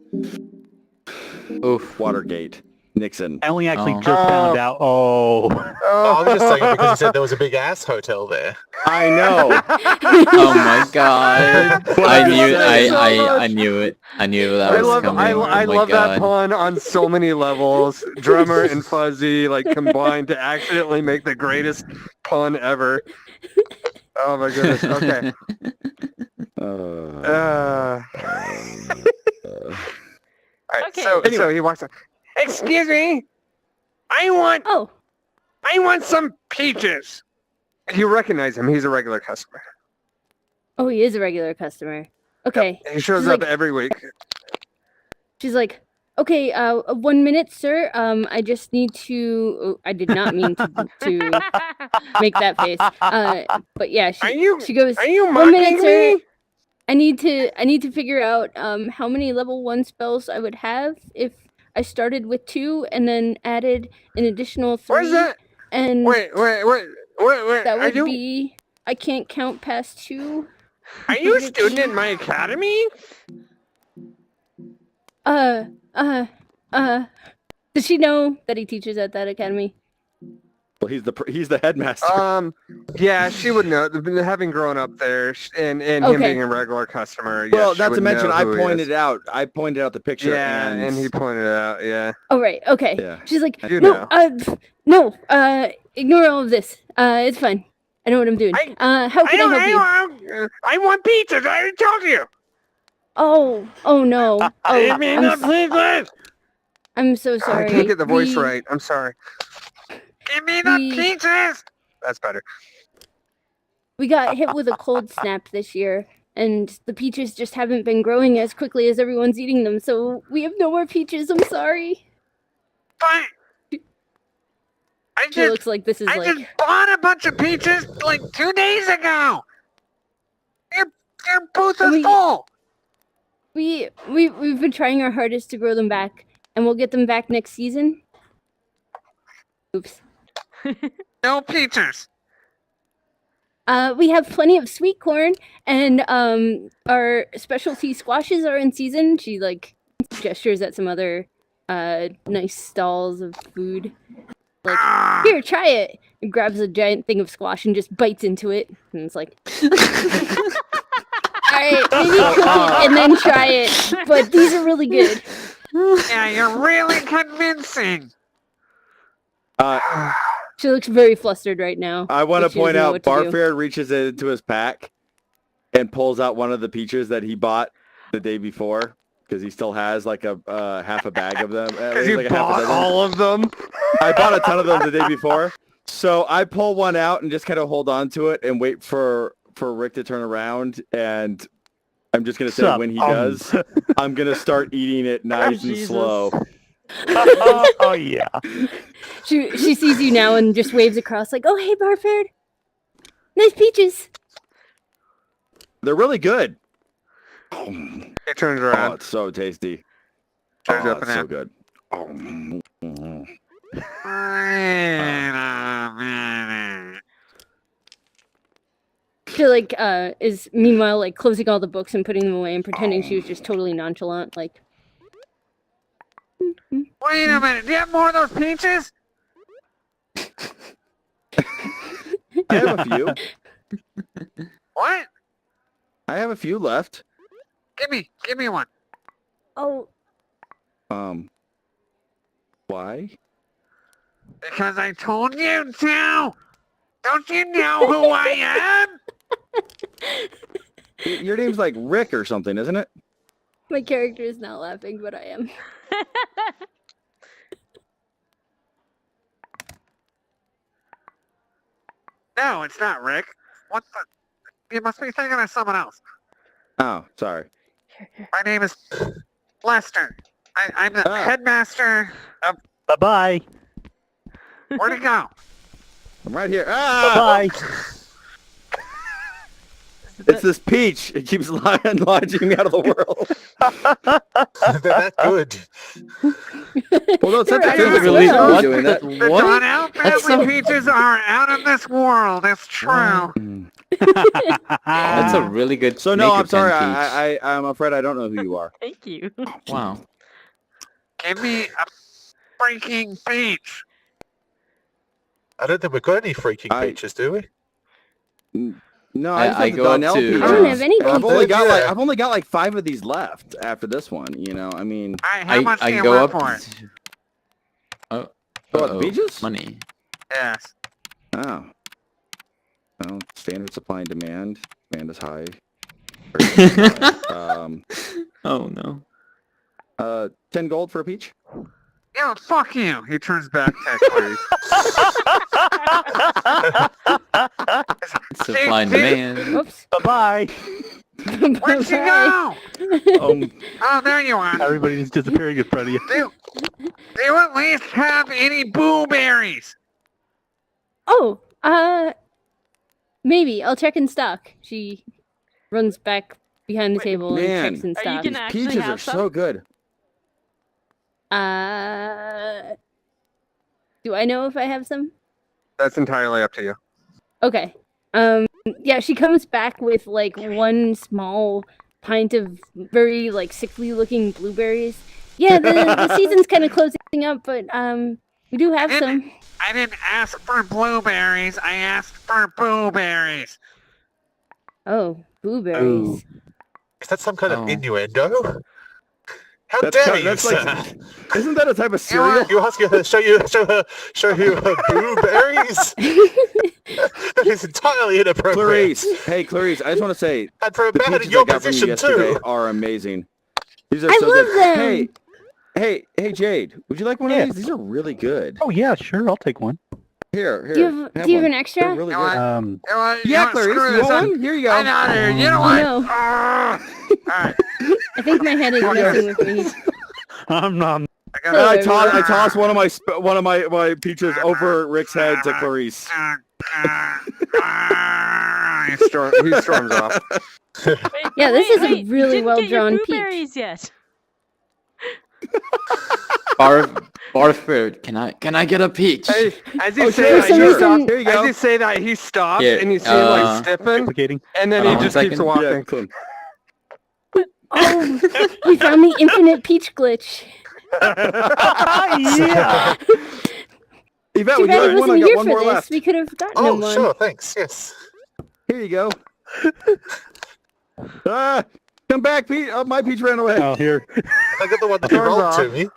Oof. Watergate. Nixon. I only actually Oh. just found out. Oh. Oh, I was just saying it because he said there was a big ass hotel there. I know. Oh my god. What I I'm knew saying. I knew it. I knew that I was love coming. I Oh my love that god. pun on so many levels. Drummer and Fuzzy like combined to accidentally make the greatest pun ever. Oh my goodness. Okay. All right. Okay. So he walks up. Excuse me. I Oh, want some peaches. You recognize him. He's a regular customer. oh, he is a regular customer. Okay. He shows She's up like- every week. She's like, okay, 1 minute, sir. I just need to. Oh, I did not mean to make that face. But yeah, she goes. Are you 1 minute, mocking sir. me? I need to figure out how many level 1 spells I would have if I started with 2 and then added an additional 3. Where's that? And Wait. that Are would you be. I can't count past 2. are you a student in my academy? Does she know that he teaches at that academy? Well, he's the headmaster. Yeah, she would know. Having grown up there and him Okay. being a regular customer. Well, yes, she not to would mention, know I who he is. pointed out the picture. Yeah, and he pointed it out. Yeah. Oh right, okay. Yeah. She's like, You no, know. ignore all of this. It's fine. I know what I'm doing. How can I help you? I want pizzas. I already told you. Oh no. Oh, pizzas. I'm so sorry. I can't get the voice We- right. I'm sorry. Give me the pizzas. That's better. We got hit with a cold snap this year, and the peaches just haven't been growing as quickly as everyone's eating them, so we have no more peaches. I'm sorry. But She looks like this is I like just bought a bunch of peaches like 2 days ago. Your booth is We- full. we've been trying our hardest to grow them back, and we'll get them back next season. Oops. No peaches. We have plenty of sweet corn, and our specialty squashes are in season. She like gestures at some other nice stalls of food. Like, here, try it. And grabs a giant thing of squash and just bites into it, and it's like, all right, maybe cook it and then try it. But these are really good. Yeah, you're really convincing. She looks very flustered right now. I want like to she point doesn't know out, what to do. Barfair reaches into his pack and pulls out one of the peaches that he bought the day before because he still has like a half a bag of them. Because you like a half a bought dozen. all of them. I bought a ton of them the day before, so I pull one out and just kind of hold on to it and wait for Rick to turn around, and I'm just gonna say Sup, when he does, I'm gonna start eating it nice and Jesus. slow. Oh yeah. She sees you now and just waves across like, oh, hey, Barford. Nice peaches. They're really good. It turns Oh, around. it's so tasty. Turns Oh, up it's and so out. good. Oh. Mhm. She like is meanwhile like closing all the books and putting them away and pretending she was just totally nonchalant, like Wait a minute. Do you have more of those peaches? I have a few. What? I have a few left. Give me one. oh Why? Because I told you to. Don't you know who I am? Your name's like Rick or something, isn't it? my character is not laughing, but I am. No, it's not Rick. What the? You must be thinking of someone else. Oh, sorry. My name is Lester. I'm the Ah. headmaster. Bye bye. Where'd he go? I'm right here. Ah! Bye. It's this peach. It keeps launching me out of the world. They're that good. Well, no, it's not the Right. physical Really? reason What I'm doing that. The What? Donnell That's family so- peaches are out of this world. It's true. That's a really good. So no, I'm maker sorry. pen peach. I'm afraid I don't know who you are. Thank you. Wow. Give me a freaking peach. I don't think we've got any freaking I- peaches, do we? No, I just I have the go up Donnell to- peaches. I don't have any I've peaches. only got Yeah. I've only got like 5 of these left after this one. You know, I mean, How much do I you go want up. for it? Oh, What, uh-oh, peaches? money. Yes. oh, well, standard supply and demand. Demand is high. Oh no. 10 gold for a peach. Yeah, fuck you. He turns back to Clarice. Supply and demand. Whoops. Bye-bye. Where'd she Bye. go? Oh, there you are. Everybody's disappearing in front of you. Do you at least have any blueberries? Oh, maybe. I'll check in stock. She runs back behind the Wait, table man. and checks in Are you stock. gonna actually Peaches have are some? so good. Do I know if I have some? That's entirely up to you. Okay. Yeah, she comes back with like one small pint of very like sickly looking blueberries. Yeah, the season's kind of closing up, but we do have some. I didn't ask for blueberries. I asked for blueberries. Oh, blueberries. Is that some kind of Oh. innuendo? How That's dare kind- you, that's like- sir? Isn't that a type of You cereal? You ask her to show you blueberries? That is entirely inappropriate. Clarice, hey Clarice, I just want to say And for a the man peaches in your I got from you position yesterday too. are amazing. These are I so love good. them! Hey, Jade, would you like one Yeah. of these? These are really good. Oh, yeah, sure. I'll take one. Here. Do you have have an one. extra? They're really You know good. what? You know what? Yeah, what? Clarice, Screw you this. want one? Here you go. I'm out of here. You know Oh, what? no. Alright. I think my head is messing with me. Nom. I And got I tossed one of my peaches over Rick's head to Clarice. he storms off. Wait, Yeah, this is a wait, you really didn't get your well-drawn peach. blueberries yet. Barford, can I get a peach? Hey, as you Oh, say sure, that, sure. he stops. Here you As go. you say that, he stops, Here, and you see him like stepping, Complicating. and then Hold he on just one keeps second. walking. Cool. Oh, we found the infinite peach glitch. Yeah. Yvette, Too would you bad he like one? I wasn't got here one for more this. left. We could have gotten Oh, him one. sure, thanks, yes. Here you go. Come back, Pete. Oh, my peach ran away. Oh, here. I got the one that you Turns rolled off. to me.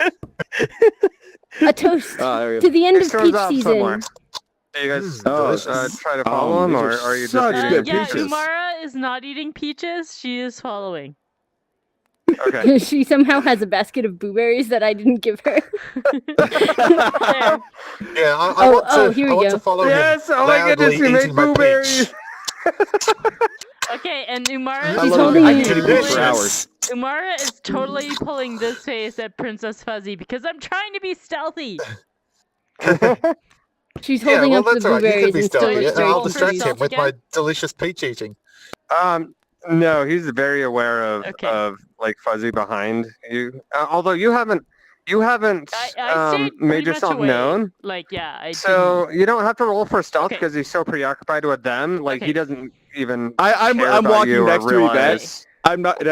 A toast There you to go. the end He of storms peach off season. somewhere. Do you guys delicious. try to follow him, these or are are you just such eating? good Yeah, peaches. Umara is not eating peaches. She is following. Okay. She somehow has a basket of blueberries that I didn't give her. There. Yeah, I Oh, want to, oh, here I we want go. to follow Yes, him oh my goodness, loudly you made eating my blueberries. peach. Okay, and Umara I is She's love holding it. I it. can eat totally, peach for hours. Umara is totally pulling this face at Princess Fuzzy because I'm trying to be stealthy. She's Yeah, holding well, up the that's all right. You blueberries can be and still stealthy, looks and very I'll distract confused. him with my delicious peach eating. No, he's very aware Okay. of like Fuzzy behind you. Although you haven't I stayed made pretty much yourself away. known, Like, yeah, I so you don't have to roll for stealth Okay. because he's so preoccupied with them. Like Okay. he doesn't even. I'm care about you walking or next to Yvette. realize-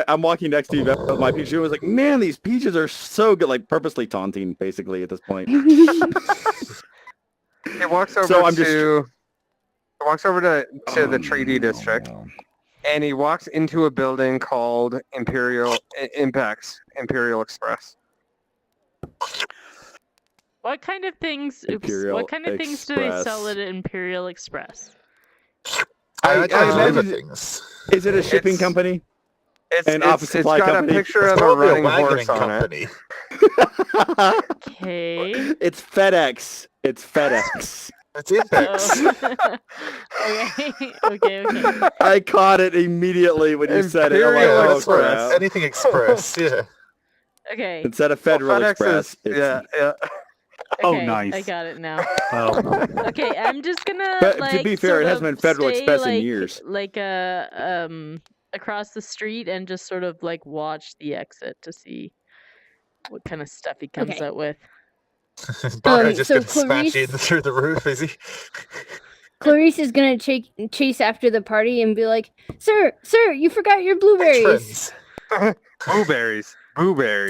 I'm walking next to Yvette with my peach. She was like, man, these peaches are so good. Like purposely taunting, basically, at this point. He walks over So I'm just- to. He walks over to the treaty district, and he walks into a building called Imperial Express. What kind of things? Imperial what kind of things do they sell Express. at Imperial Express? I I deliver imagine- things. Is it a shipping It's- company? It's An office it's supply got company. a picture It's of a probably running wagoning horse on it. company. Okay. It's FedEx. It's FedEx. It's Impex. Okay. I caught it immediately when you said it. I'm like, Imperial oh, Express. crap. Anything Express, yeah. Okay. Instead of Federal FedEx Express. is- it's- yeah. Oh, Okay, nice. I got it now. Well, Okay, I'm just gonna But to like be fair, it sort hasn't of been Federal stay, Express in like, years. Like across the street and just sort of like watch the exit to see what kind of stuff he comes Okay. out with. Barker just so gonna smash Clarice- in through the roof, is he? Clarice is gonna chase after the party and be like, "Sir, you forgot your blueberries." Patrons. Blueberries.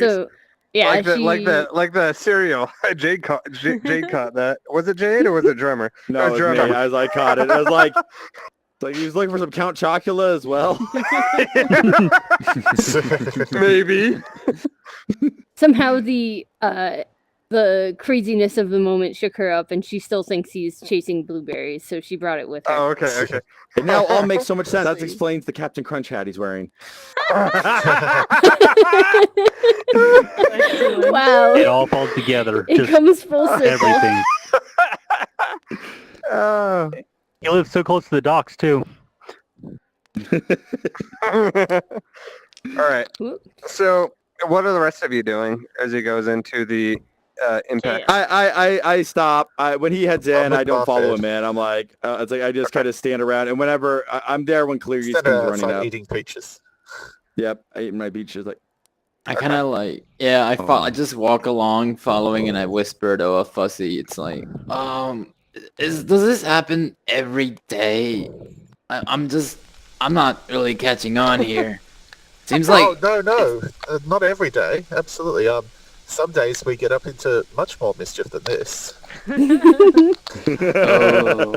So Yeah, like the she... like the cereal. Jade caught that. Was it Jade or was it Drummer? No, it was me. Drummer. I was like, caught it. I was like, he was looking for some Count Chocula as well. Maybe. Somehow the craziness of the moment shook her up, and she still thinks he's chasing blueberries, so she brought it with her. Oh, okay. It now all makes so much sense. That explains the Captain Crunch hat he's wearing. Wow. It all falls together. It Just comes full circle. everything. Oh. You live so close to the docks too. All right. Whoop. So, what are the rest of you doing as he goes into the impact? I stop. When he heads in, look I don't follow off him in. I'm like, it's like I just kind of stand around, and whenever I'm there when Clarice Stand comes running outside up. eating peaches. Yep, I eat my peaches. Like, I kind of like, yeah, I just walk along following and I whisper to a fussy, it's like, does this happen every day? I'm not really catching on here. Seems like... Oh, no. Not every day. Absolutely. Some days we get up into much more mischief than this. Oh.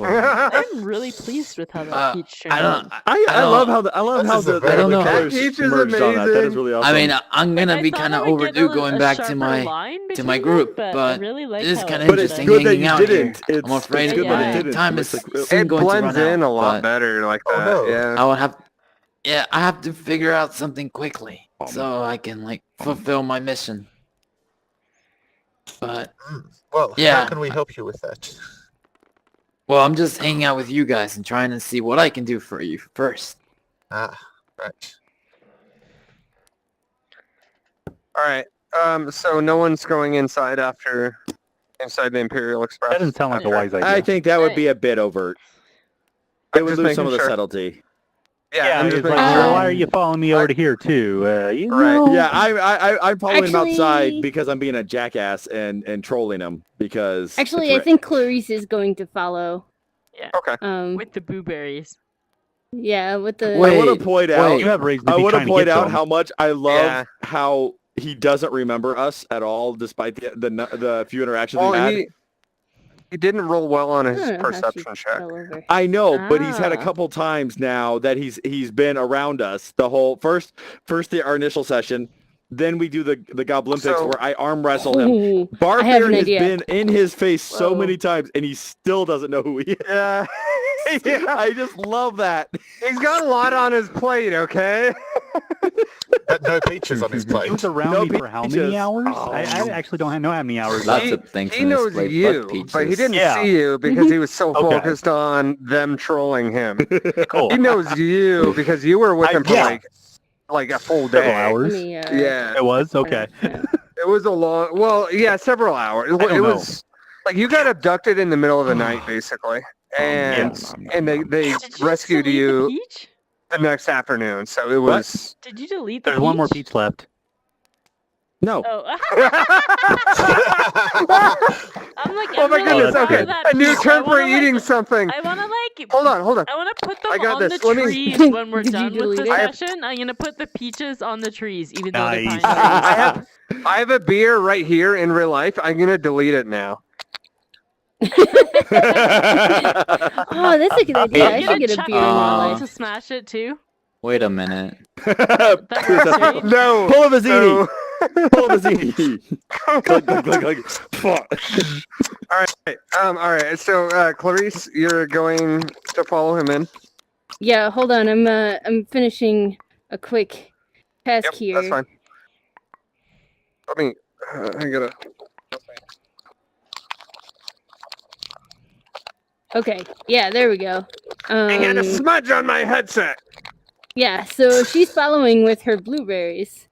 I'm really pleased with how that peach turned out. I love how the I don't know. colors Peach is merged on that. That is amazing. really awesome. I mean, I'm gonna I be thought kind I of would get overdue a going back to sharper my line to between my them, group, but I but really like it is how kind it of but it's interesting good that hanging you out didn't. here. It's I'm afraid it's good that you my didn't. time It's is like, soon It going to blends run in out, a lot but better like Oh, that. no. Yeah. I have to figure out something quickly so I can like fulfill my mission. But Well, Yeah. how can we help you with that? well, I'm just hanging out with you guys and trying to see what I can do for you first. Ah, right. All right. So no one's going inside the Imperial Express. That doesn't sound like a wise idea. I think that would be a bit overt. It I'm would just lose some making of the sure. subtlety. Yeah, I'm it's just like, making well, sure. why are you following me over to here too? You Right. know? Yeah, I'm following him outside Actually- because I'm being a jackass and trolling him because Actually, it's I think Clarice is going to follow. Okay. with the blueberries. Yeah, with the... I want Wait, to point out. wait. You have reason to I be want to trying point get to out him. how much I love Yeah. how he doesn't remember us at all, despite the few interactions we Well, had. he didn't roll well on I his don't know how she perception check. fell over. I know, but he's had a Ah. couple times now that he's been around us. The whole first our initial session, then we do the Goblimpics So- where I arm wrestle him. Ooh, I have Barbear an has idea. been in his face so Whoa. many times, and he still doesn't know who he is. Yeah. Yeah. I just love that. He's got a lot on his plate, okay? No peaches on his He plate. was around No me for how peaches. many hours? Oh. I actually don't know how many hours. Lots He- of things He on this knows plate, you, but he peaches. didn't Yeah. see you because he was so Okay. focused on them trolling him. Cool. He knows you because you were with him for yeah. like a full Several day. hours. Let me, Yeah, It was? Okay. it was a long. Well, yeah, several hours. don't It know. was like you got abducted in the middle of the night, basically, and they Did you rescued delete you the peach? the next afternoon. So it was. Did you delete the There's peach? one more peach left. No. Oh. I'm like, Oh I'm my really goodness! proud Okay, of that a new peach. term I for wanna, like- eating something. I want to like. Hold on. I want to put them I got on this. the Let me- trees when we're Did you done with delete the it? session. I'm gonna put the peaches on the trees, even though they're Nice. pine trees. I have a beer right here in real life. I'm gonna delete it now. Oh, that's a good idea. I should get a beer in real life. to smash it too. Wait a minute. That works, right? No. Pull a Mazzini. No. Pull a Mazzini. Click, click, click, click. Fuck. All right. So, Clarice, you're going to follow him in. Yeah, hold on. I'm finishing a quick task Yep, here. that's fine. Let me. I gotta. Okay. Yeah, there we go. I had a smudge on my headset. Yeah, so she's following with her blueberries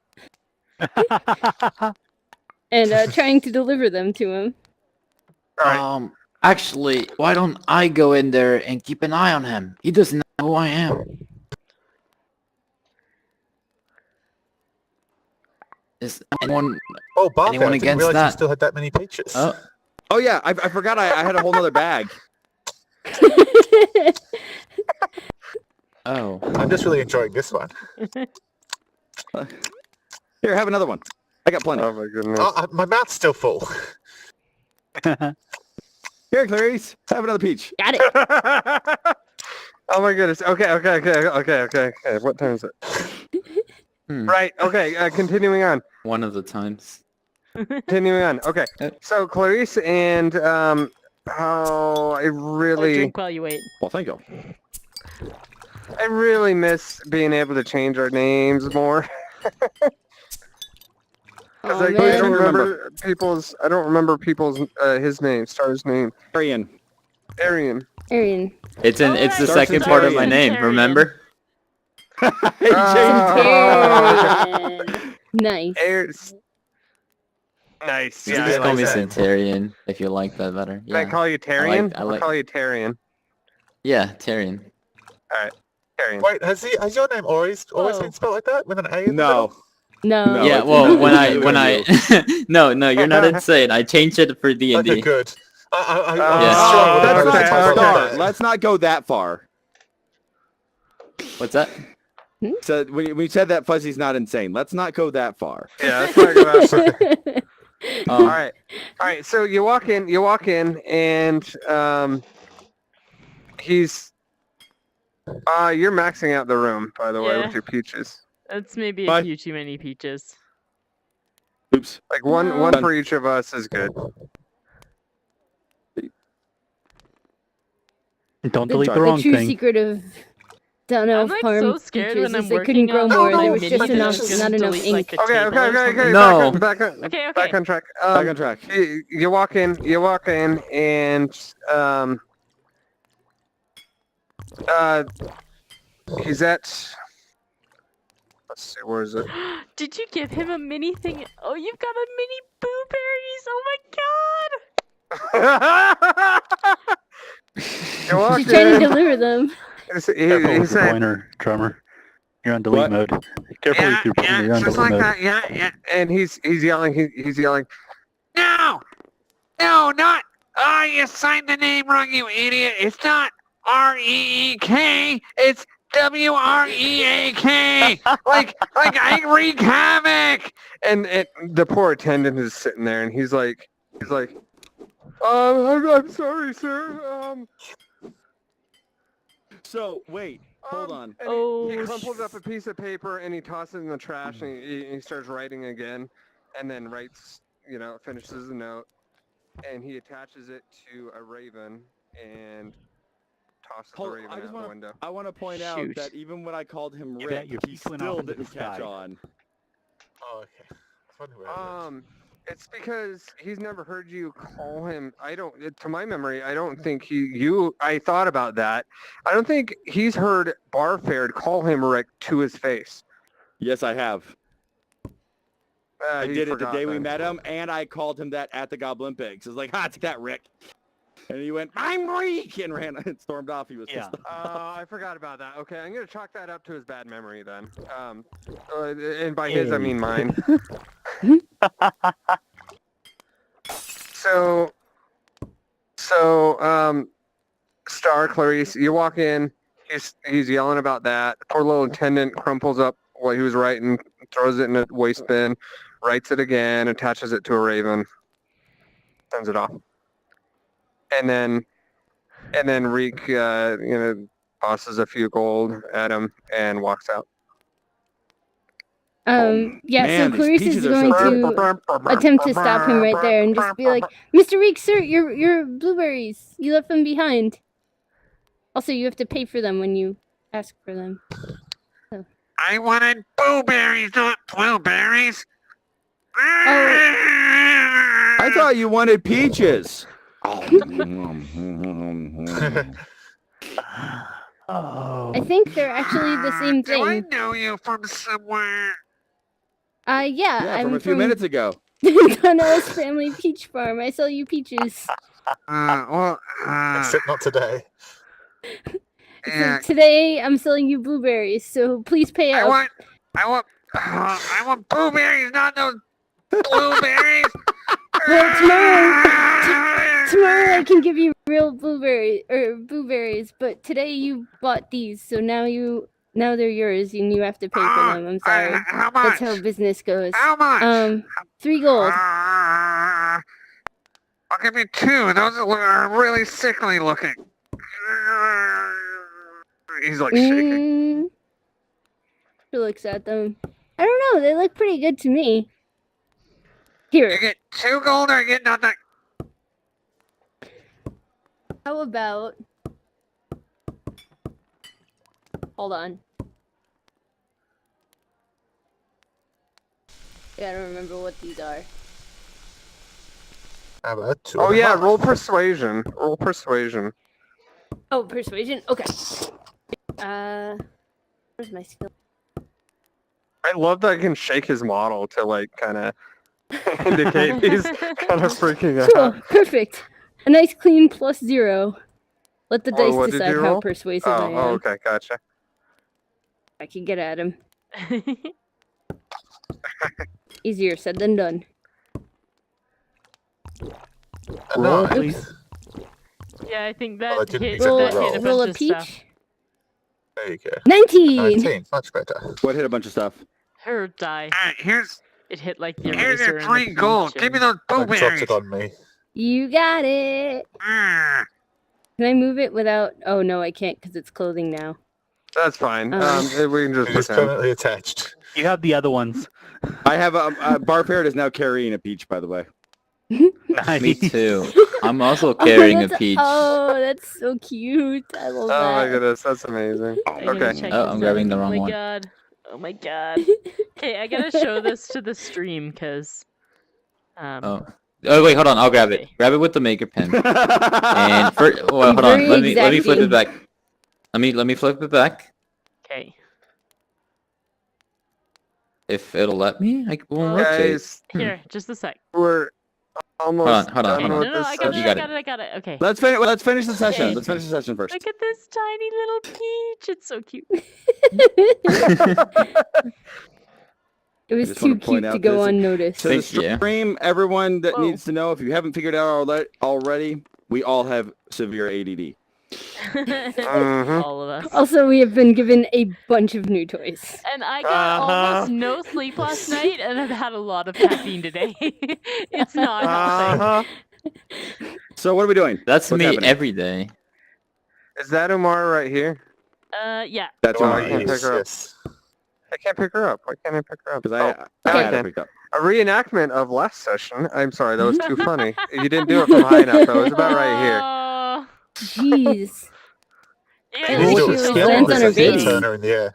and trying to deliver them to him. All right. Actually, why don't I go in there and keep an eye on him? He doesn't know who I am. Is anyone? Oh, Barker, Anyone I didn't against realize you that? still had that many peaches. Oh yeah, I forgot I had a whole nother bag. Oh. I'm just really enjoying this one. Here, have another one. I got plenty. Oh my goodness. My mouth's still full. Here, Clarice, have another peach. Got it. Oh my goodness. Okay. What time is it? Right. Okay. Continuing on. One of the times. Continuing on. Okay. So Clarice and I really Drink while you wait. Well, thank you. miss being able to change our names more. Oh, I man. don't remember people's. His name, Star's name. Arian. Arian. Arian. It's the Starts second with part of my Arian. name, remember? Hey, Centurion. Nice. Nice. You Yeah, can just I call like me that. Centurion if you like that better. Can I Yeah. call you Tarian? I like- I'll call you Tarian. Yeah, Tyrion. Tarian. Wait, has your name always Whoa. been spelled like that with an A in the No. No. No. Yeah, it's well, not when I really no, you're not insane. I changed it for middle? Okay, D&D. good. I Yeah. struggled that's every not time I read Star, that. let's not go that far. What's that? So when you said that Fuzzy's not insane, let's not go that far. Yeah, that's not good. All Um, right. So you walk in, and he's. You're maxing out the room, by the way, Yeah. with your peaches. That's maybe Bye. a few too many peaches. Oops. Like one No. for each of us is good. Don't delete the The wrong true thing. secret of Down I'm Elf like Farm so scared peaches when is I'm they couldn't working grow on more. No, There no, was mini just enough, peaches. not enough Delete, like, ink. the Okay. table or something. No. Back on Okay. back on track. Back on track. You walk in, and he's at. Let's see, where is it? Did you give him a mini thing? Oh, you've got a mini blueberries. Oh my god. You walk She's trying to in, deliver them. he Careful with your said, pointer, drummer. You're on delete What? mode. Careful with your pointer. You're on just delete like mode. that, yeah. And he's yelling, he's yelling, no, not, you signed the name wrong, you idiot. It's not R-E-E-K, it's W-R-E-A-K, like I wreak havoc. And the poor attendant is sitting there, and he's like, I'm sorry, sir. So wait, hold on. And Oh, he crumples up a piece of paper and he tosses it in the trash, and he starts writing again, and then finishes the note, and he attaches it to a raven and tosses the raven out the window. I want to point out Shoot. that even when I called him You Rick, bet your he peach went still off into the didn't catch sky. on. Oh, okay. I wonder where it went. It's because he's never heard you call him. To my memory, I don't think I thought about that. I don't think he's heard Barfared call him Rick to his face. Yes, I have. I He did it the forgot day we then. met him, and I called him that at the Goblin Pigs. I was like, take that, Rick. And he went, I'm Rick, and ran and stormed off. He was Yeah. pissed off. I forgot about that. Okay, I'm gonna chalk that up to his bad memory then. And by his, I mean mine. So, Star, Clarice, you walk in. He's yelling about that. Poor little attendant crumples up what he was writing, throws it in a waste bin, writes it again, attaches it to a raven, sends it off, and then Reek, tosses a few gold at him and walks out. Yeah, Man, so these Clarice peaches is are going so to attempt to stop him right there and just be like, Mr. Reek, sir, your blueberries, you left them behind. Also, you have to pay for them when you ask for them. I wanted blueberries, not blueberries. I thought you wanted peaches. Oh. I think they're actually the same Do I thing. know you from somewhere? Yeah, Yeah, I'm from a few minutes ago. Donald's family peach farm. I sell you peaches. Except not today. Yeah. So today I'm selling you blueberries, so please pay up. I want blueberries, not those blueberries. Well, tomorrow I can give you real blueberries, but today you bought these, so now you Now they're yours, and you have to pay for them. I'm sorry. How That's much? how business goes. How much? 3 gold. I'll give you 2. Those are really sickly looking. He's like shaking. She looks at them. I don't know. They look pretty good to me. You Here. get 2 gold or you get nothing. How about? Hold on. I gotta remember what these are. How about 2 Oh and a yeah, half? roll persuasion. Roll persuasion. Oh, persuasion. Okay. Where's my skill? I love that I can shake his model to like kind of indicate he's kind of freaking Cool. out. Perfect. A nice clean +0. Let the Oh, dice what did decide you how roll? persuasive I am. Oh, okay, gotcha. I can get at him. Easier said than done. Roll, Nice. please. Yeah, I think Well, that that didn't hit, exactly that hit a Roll bunch a of stuff. peach. There you go. 19. 19. Much better. What hit a bunch of stuff? Her die. Alright, here's It hit like the here's eraser your and 3 the gold. peach Give me and- those Don't drop blueberries. it on me. You got it. Ah, Can I move it without? Oh no, I can't because it's clothing now. that's fine. Um, We can just It is pretend. permanently attached. You have the other ones. I have a Bar Parrot is now carrying a peach, by the way. Nice. Me too. I'm also carrying a that's, peach. Oh, that's so cute. I love Oh my that. goodness, that's amazing. I gotta Okay. check Oh, his I'm grabbing the die. wrong Oh my one. god. Oh my god. Okay, I gotta show this to the stream because. Oh. Oh wait, hold on. I'll grab it. Okay. Grab it with the maker pen. And well, hold on. Very Let me flip it exacting. back. Let me flip it back. Okay. If it'll let me, I won't rotate. Guys, Here, just a sec. we're almost Hold on, done hold with on. No, this I got it, You session. got I got it. Okay. Let's finish the session. Okay. Let's finish the session first. Look at this tiny little peach. It's so cute. It was just too wanna point cute to out go this- unnoticed. To the Thank you. stream, everyone that Whoa. needs to know, if you haven't figured out already, we all have severe ADD. Mhm. All of us. Also, we have been given a bunch of new toys. And I got almost no sleep last night, and I've had a lot of caffeine today. It's not helping. Uh-huh. So what are we doing? That's What's me happening? every day. Is that Umar right here? Yeah. That's Oh, all I right. can't pick her up. Yes. I can't pick her up. Why can't I pick her up? Because Oh, I now I had it can. picked up. A reenactment of last session. I'm sorry, that was too funny. You didn't do it from high enough, though. It was about right here. Oh. Jeez. Yeah, At Roll least it she with was skill lands or on her city. base. Turn her in the air.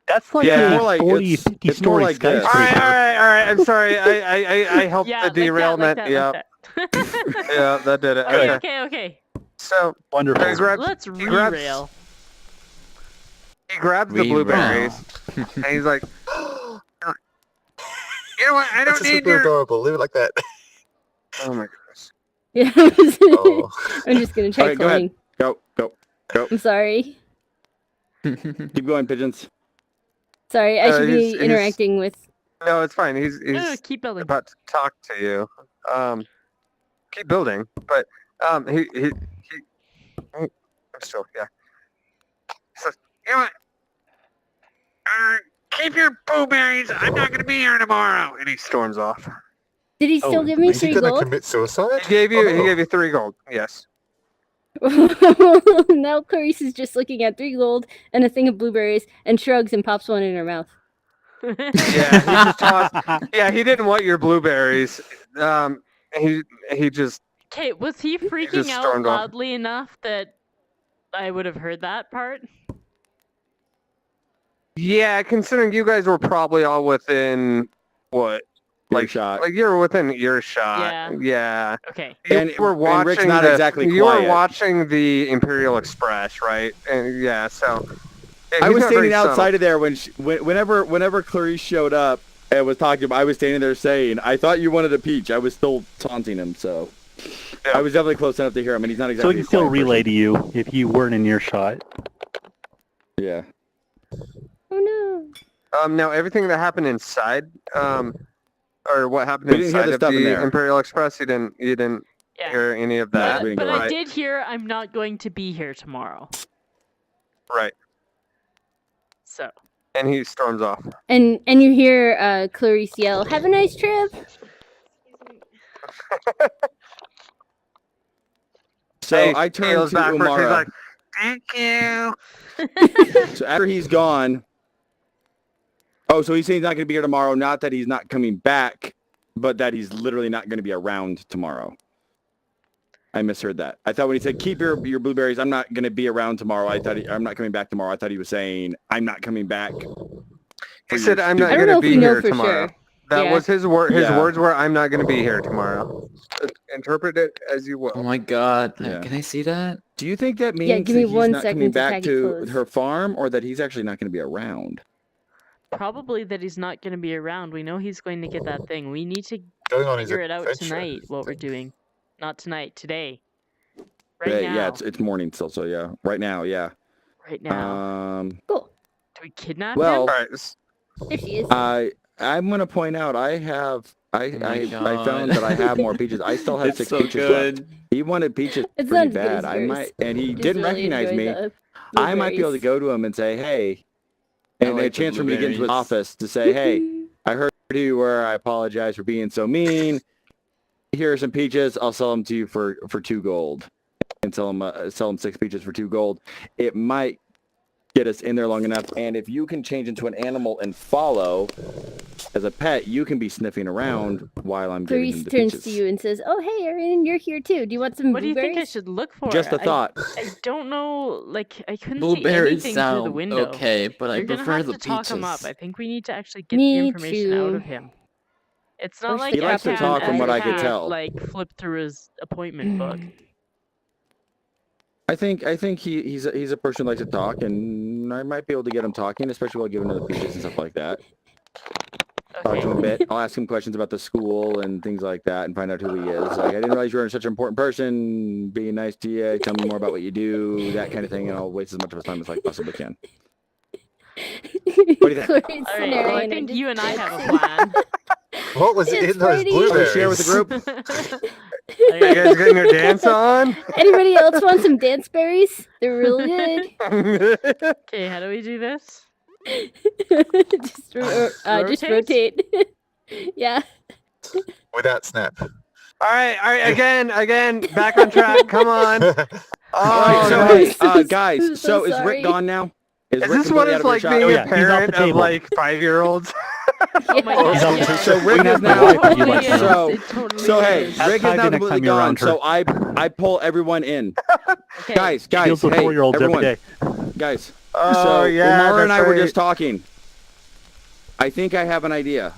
That's like Yeah. a More like 40, it's- 50 it's more story like this. All skyscraper. right. I'm sorry. I helped Yeah, the derailment. Like Yeah, that, like that. yeah, that did it. Okay, Okay. okay. So Wonderful. he grabs, Let's he grabs- re-rail. he grabs the Re-roll. blueberries, and he's like, "You know what? I That's don't just need super your." adorable. Leave it like that. Oh my goodness. Yeah. Oh. I'm just gonna try Okay, go ahead. cloning. Go. I'm sorry. Keep going, pigeons. Sorry, I should he's- be he's- interacting with. No, it's fine. He's No, keep building. about to talk to you. Keep building, but he I'm still, yeah. He says, "You know what? Keep your blueberries. I'm not going to be here tomorrow." And he storms off. Did he still give me Is he 3 going to gold? commit suicide? He gave you Oh. 3 gold. Yes. Now Clarice is just looking at 3 gold and a thing of blueberries and shrugs and pops one in her mouth. Yeah. He just tossed. Yeah. He didn't want your blueberries. He just. Okay, was he freaking just out stormed off. loudly enough that I would have heard that part? Yeah. Considering you guys were probably all within what. Earshot. Like you were within earshot. Yeah. Yeah. Okay. You And- were and watching Rick's not the, exactly You were quiet. watching the Imperial Express, right? And yeah, so yeah, I he's was not very standing outside subtle. of there whenever Clarice showed up and was talking about. I was standing there saying, "I thought you wanted a peach." I was still taunting him, so Yeah. I was definitely close enough to hear him, and he's not So exactly. he a can still quiet relay person. to you if you weren't in earshot. Yeah. Oh no. Now everything that happened inside, or what happened We didn't hear inside the of stuff in the there. Imperial Express, you didn't Yeah. hear any of that, we didn't But go I right? did hear I'm not going to be here tomorrow. Right. So. And he storms off. And you hear Clarice yell, "Have a nice trip." So Hey, I he turn goes to backwards, he's Umara. like, "Thank you." So after he's gone, oh, so he's saying he's not going to be here tomorrow. Not that he's not coming back, but that he's literally not going to be around tomorrow. I misheard that. I thought when he said keep your blueberries, I'm not going to be around tomorrow. I thought I'm not coming back tomorrow. I thought he was saying I'm not coming back. He said, "I'm not I don't going know to if be we know here for tomorrow." sure. That Yeah. was his word. His Yeah. words were, "I'm not going to be here tomorrow." Interpret it as you Oh will. my god. Yeah. Can I see that? Do you think that means Yeah, give that me he's 1 not second coming to back tag it to closed. her farm, or that he's actually not going to be around? Probably that he's not going to be around. We know he's going to get that thing. We need to Going on his figure it out adventure. tonight, what we're doing. Not tonight, today. Right Right, now. yeah, it's morning still, so yeah. Right now, yeah. Right now. Cool. Do we kidnap well, him? All right. There she is. I'm gonna point out I found God. that I have more peaches. I still have It's 6 so peaches left. good. He wanted peaches It's pretty not as good as bad. I yours. might, and he Just didn't really recognize enjoy me. the I might be able to blueberries. go to him and say, hey, I and like a the chance for me to get into his blueberries. office to say, hey, I heard who you were. I apologize for being so mean. Here are some peaches. I'll sell them to you for 2 gold, and sell them 6 peaches for 2 gold. It might get us in there long enough. And if you can change into an animal and follow as a pet, you can be sniffing around while I'm giving him Clarice the turns peaches. to you and says, "Oh, hey, Erin, you're here too. Do you want some What do you blueberries?" think I should look for? Just a thought. I don't know. Like, I couldn't Blueberries see anything through the sound window. okay, but I You're gonna prefer have the to talk him up. peaches. I think we need to actually get the Me information out too. of him. It's not Where's like the He likes to captain talk from what I could at? tell. Like flip through his appointment book. I think he's a person who likes to talk, and I might be able to get him talking, especially while giving him the peaches and stuff like that. Talk to him a bit. I'll ask him questions about the school and things like that, and find out who he is. Like, I didn't realize you were such an important person. Being nice to you, tell me more about what you do, that kind of thing, and I'll waste as much of his time as I possibly can. What do you think? Clarice All and right. Well, I Erin are think just you and I have a dancing. plan. What was It's in those pretty. Shall we blueberries? share with the group? You guys getting your dance on? Anybody else want some dance berries? They're really good. Okay, how do we do this? just rotate. Yeah. Without snap. All right, again, back on track. Come on. All Oh, right, so no. hey, guys, I'm so so is sorry. Rick gone now? Is Rick this what completely it's out like of being earshot? Oh, yeah, a he's off the parent of table. like 5-year-olds? Oh my He's god. on yeah. the So Rick Bring is his now. wife if you'd like to So- It totally So hey, is. Ask Rick is Heidi now next completely time you're gone. around her. So I pull everyone in. Okay. Guys, Deals with hey, 4-year-olds everyone, every day. guys. Oh, So yeah, Umar and that's I were right. just talking. I think I have an idea.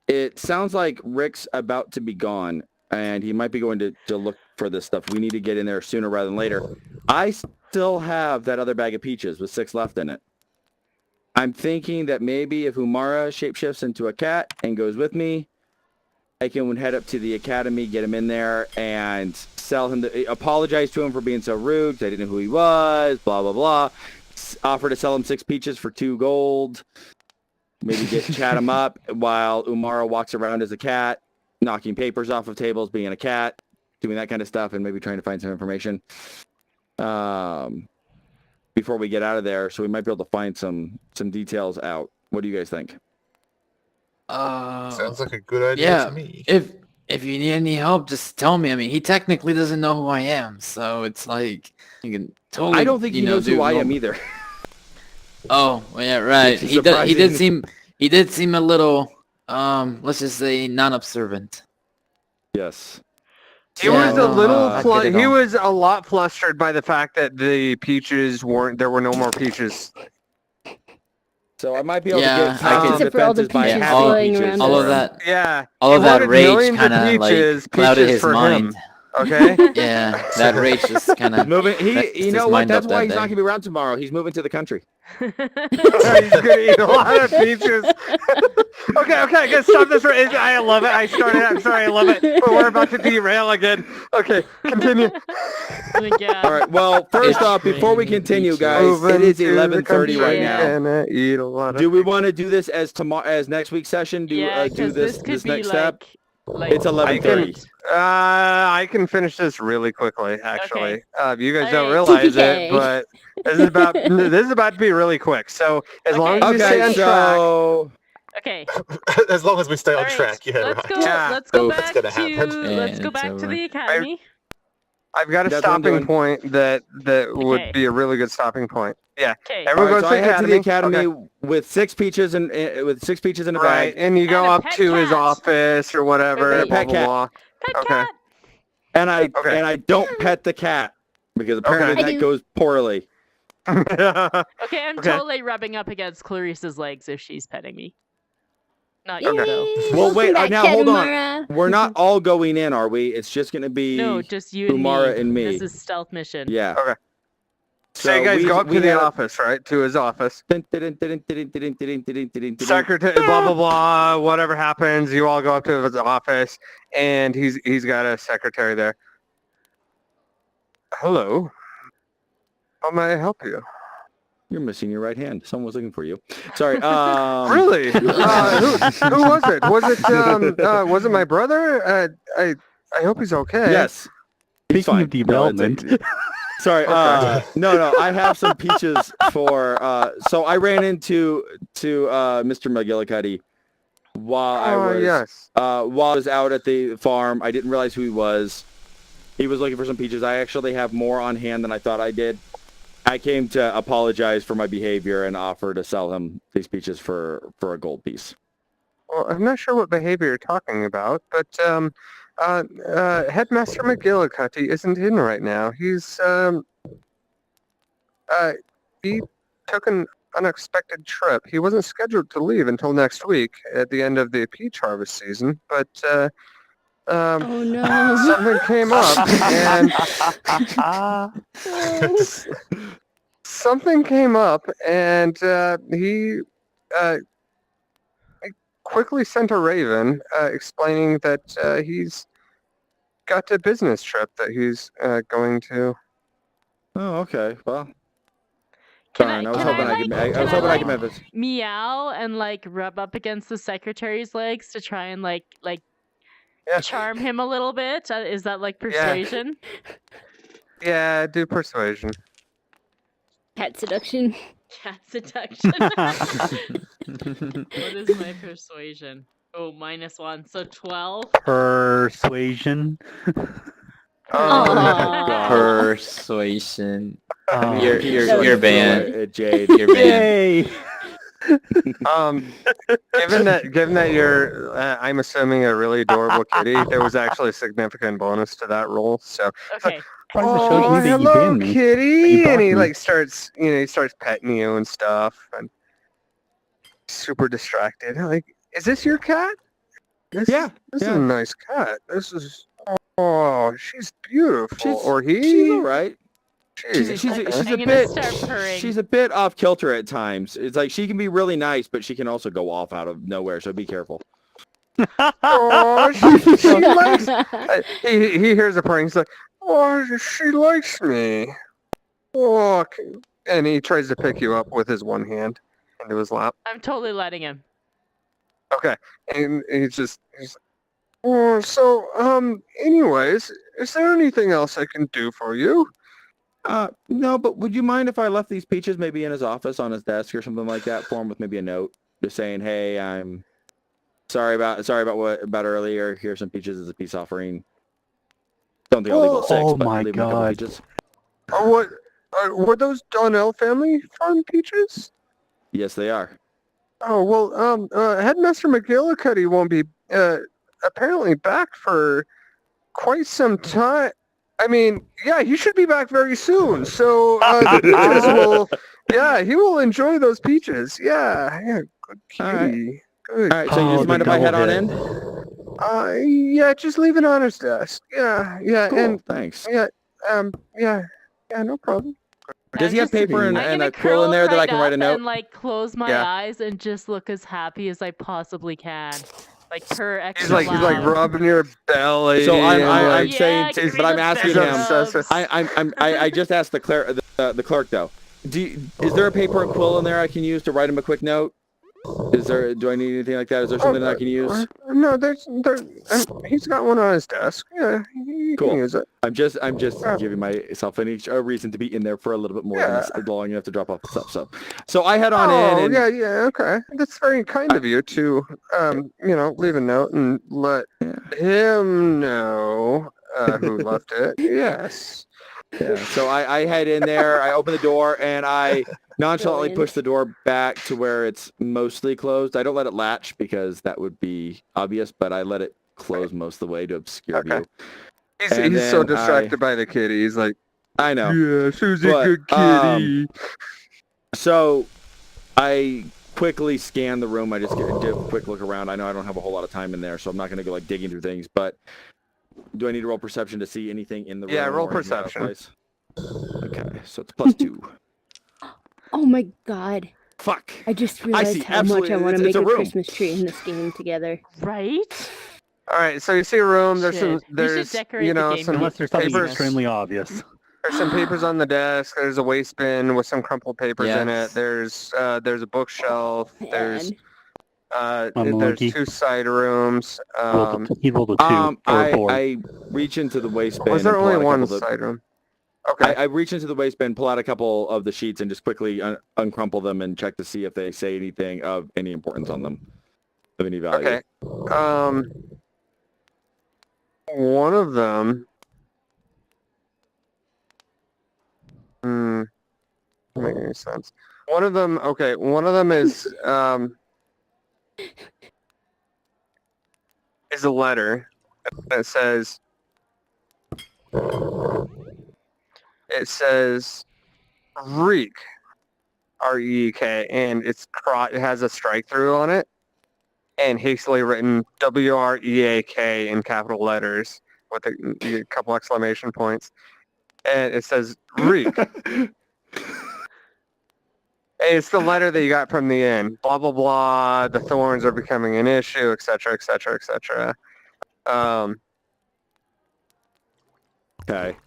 It sounds like Rick's about to be gone, and he might be going to look for this stuff. We need to get in there sooner rather than later. I still have that other bag of peaches with 6 left in it. I'm thinking that maybe if Umara shapeshifts into a cat and goes with me, I can head up to the academy, get him in there, and sell him. Apologize to him for being so rude. 'Cause I didn't know who he was. Blah blah blah. Offer to sell him 6 peaches for 2 gold. Maybe chat him up while Umara walks around as a cat, knocking papers off of tables, being a cat, doing that kind of stuff, and maybe trying to find some information before we get out of there. So we might be able to find some details out. What do you guys think? Sounds like a good idea yeah. to me. If you need any help, just tell me. I mean, he technically doesn't know who I am, so it's like you can totally. I don't think he knows who I am either. Oh, well, yeah, right. Which is He did surprising. seem a little let's just say non-observant. Yes. He was a little. I get it He all. was a lot flustered by the fact that the peaches weren't. There were no more peaches. So I might be able Yeah, to I get can- past the Except for all the defenses by peaches having flying peaches. around All us. of that, Yeah. all he of that wanted rage millions of kind of like peaches clouded his for mind. him. Okay. Yeah, that rage just kind of Moving. That's You his know what? mind That's up why that he's not day. going to be around tomorrow. He's moving to the country. He's gonna eat a lot of peaches. Okay, I gotta stop this. I love it. I started. I'm sorry. I love it. But we're about to derail again. Okay, continue. Oh my god. All right. Well, first It's off, before we raining continue, peaches. guys, Moving it is to the 11:30 country right Yeah. now. and I eat a lot of. Do we want to do this as tomorrow, as next week's session? Yeah, Do because this this could be next like step? Like, It's 11:30. I can finish this really quickly, actually. You guys don't Alright. realize TPK. it, but this is about to be really quick. So as long as you stay Okay, on track, so Okay. As long as we stay on All right. track, yeah, Let's right. go. Yeah. Let's go That's back gonna to. happen. Let's go And back it's to over. the academy. I've got a That's what I'm stopping doing. point that would Okay. be a really good stopping point. Yeah, Okay. everyone Alright, goes so to I the head to the academy. academy with 6 peaches and with 6 peaches in a Right, bag. and you go And a up pet to his cat. office or whatever. Wait, Blah pet blah cat. blah. Pet Okay. cat. And I Okay. don't pet the cat because apparently Okay. I that do. goes poorly. Okay, I'm Okay. totally rubbing up against Clarissa's legs if she's petting me. Not Okay. you though. Yay, Well, wait, welcome back, now hold on. Katamara. We're not all going in, are we? It's just gonna be No, just you and Umara me. and me. This is stealth mission. Yeah. Okay. So you guys go up to the office, right? To his office. Secretary, blah blah blah. Whatever happens, you all go up to his office, and he's got a secretary there. Hello. How may I help you? You're missing your right hand. Someone was looking for you. Sorry. Really? Who was it? Was it my brother? I hope he's okay. Yes. He's Speaking fine. of development, Sorry. Okay. No. I have some peaches for. So I ran into Mr. McGillicuddy while I was out at the farm. I didn't realize who he was. He was looking for some peaches. I actually have more on hand than I thought I did. I came to apologize for my behavior and offer to sell him these peaches for a gold piece. Well, I'm not sure what behavior you're talking about, but Headmaster McGillicuddy isn't in right now. He took an unexpected trip. He wasn't scheduled to leave until next week at the end of the peach harvest season, but Oh no. something came up, and something came up, and he quickly sent a raven explaining that he's got a business trip that he's going to. Oh, okay. Well, Can darn. I, I was can hoping I, I could. like, I can was I, hoping I like, could make this. meow and like rub up against the secretary's legs to try and like Yeah. charm him a little bit? Is that like persuasion? Yeah, do persuasion. Cat seduction. Cat seduction. What is my persuasion? Oh, -1, so 12. persuasion. Aw. Persuasion. Oh, You're banned. Jade. You're banned. Yay! Given that you're, I'm assuming a really adorable kitty, there was actually a significant bonus to that roll. So, Okay. Probably shows me that you hello, banned me. kitty, You and he blocked me. like starts, he starts petting you and stuff, and super distracted. Like, is this your cat? This is a nice cat. This is, she's beautiful. Or he? She's all right. Jeez, She's okay. a I'm gonna bit. start purring. She's a bit off kilter at times. It's like she can be really nice, but she can also go off out of nowhere. So be careful. Oh, she likes. He hears a purring. He's like, oh, she likes me. Oh, okay. And he tries to pick you up with his one hand into his lap. I'm totally letting him. Okay, and he's like, oh, so anyways, is there anything else I can do for you? No, but would you mind if I left these peaches maybe in his office on his desk or something like that for him with maybe a note just saying, hey, I'm sorry about earlier. Here's some peaches as a peace offering. Don't think I'll leave all 6, Oh but my leave him a couple God. peaches. Oh, what? Were those Donnell family farm peaches? Yes, they are. Oh, well, Headmaster McGillicuddy won't be apparently back for quite some time. I mean, yeah, he should be back very soon. So the peaches will, he will enjoy those peaches. Yeah, good kitty. All right. Good. All right, so you Oh, just mind the if I head on double in? Yeah, just leave it on his desk. Yeah, Cool, and thanks. yeah, no problem. Does he have paper and I'm gonna a quill in curl there that I right can write a up note? and like close my Yeah. eyes and just look as happy as I possibly can. Like purr extra He's like loud. rubbing your belly. So I'm and, I'm like, saying, give me but I'm the asking he's him. rubs. obsessed. I just asked the clerk though. Is there a paper and quill in there I can use to write him a quick note? Do I need anything like that? Is there something that I can use? No, he's got one on his desk. Yeah, you Cool. can use it. I'm just giving myself a reason to be in there for a little bit more than long enough to drop off the stuff. So I head on in. And, yeah, okay. That's very kind of you to, leave a note and let him know who left it. Yes. Yeah. So I head in there. I open the door and I nonchalantly Brilliant. push the door back to where it's mostly closed. I don't let it latch because that would be obvious, but I let it close most of the way to obscure view. He's so distracted by the kitty. He's like, I know. Yeah, she's a good kitty. So I quickly scan the room. I just do a quick look around. I know I don't have a whole lot of time in there, so I'm not going to go like digging through things. But do I need to roll perception to see anything in the room? Yeah, roll or anything out of perception. place? Okay, so it's +2. Oh my god. Fuck. I just see, realized how much absolutely. I want to It's make a a room. Christmas tree in this game together. Right? All right, so you see a room. There's Shit. some. There's We should decorate the game some Unless there's something papers. extremely obvious. There's some papers on the desk. There's a waste bin with some crumpled papers in it. Yes. There's a bookshelf. There's Man. there's monkey. 2 side rooms. He rolled a 2 or a 4. I reach into the waste bin. Was there and pull only out a one couple of the- side room? Okay. I reach into the waste bin, pull out a couple of the sheets, and just quickly uncrumple them and check to see if they say anything of any importance on them, of any value. Okay. One of them. Doesn't make any sense. One of them. Okay. One of them is a letter that says. It says Reek, R-E-E-K, and it has a strike through on it, and hastily written W-R-E-A-K in capital letters with a couple exclamation points, and it says Reek. It's the letter that you got from the inn. Blah blah blah. The thorns are becoming an issue, etc., etc., etc. Okay.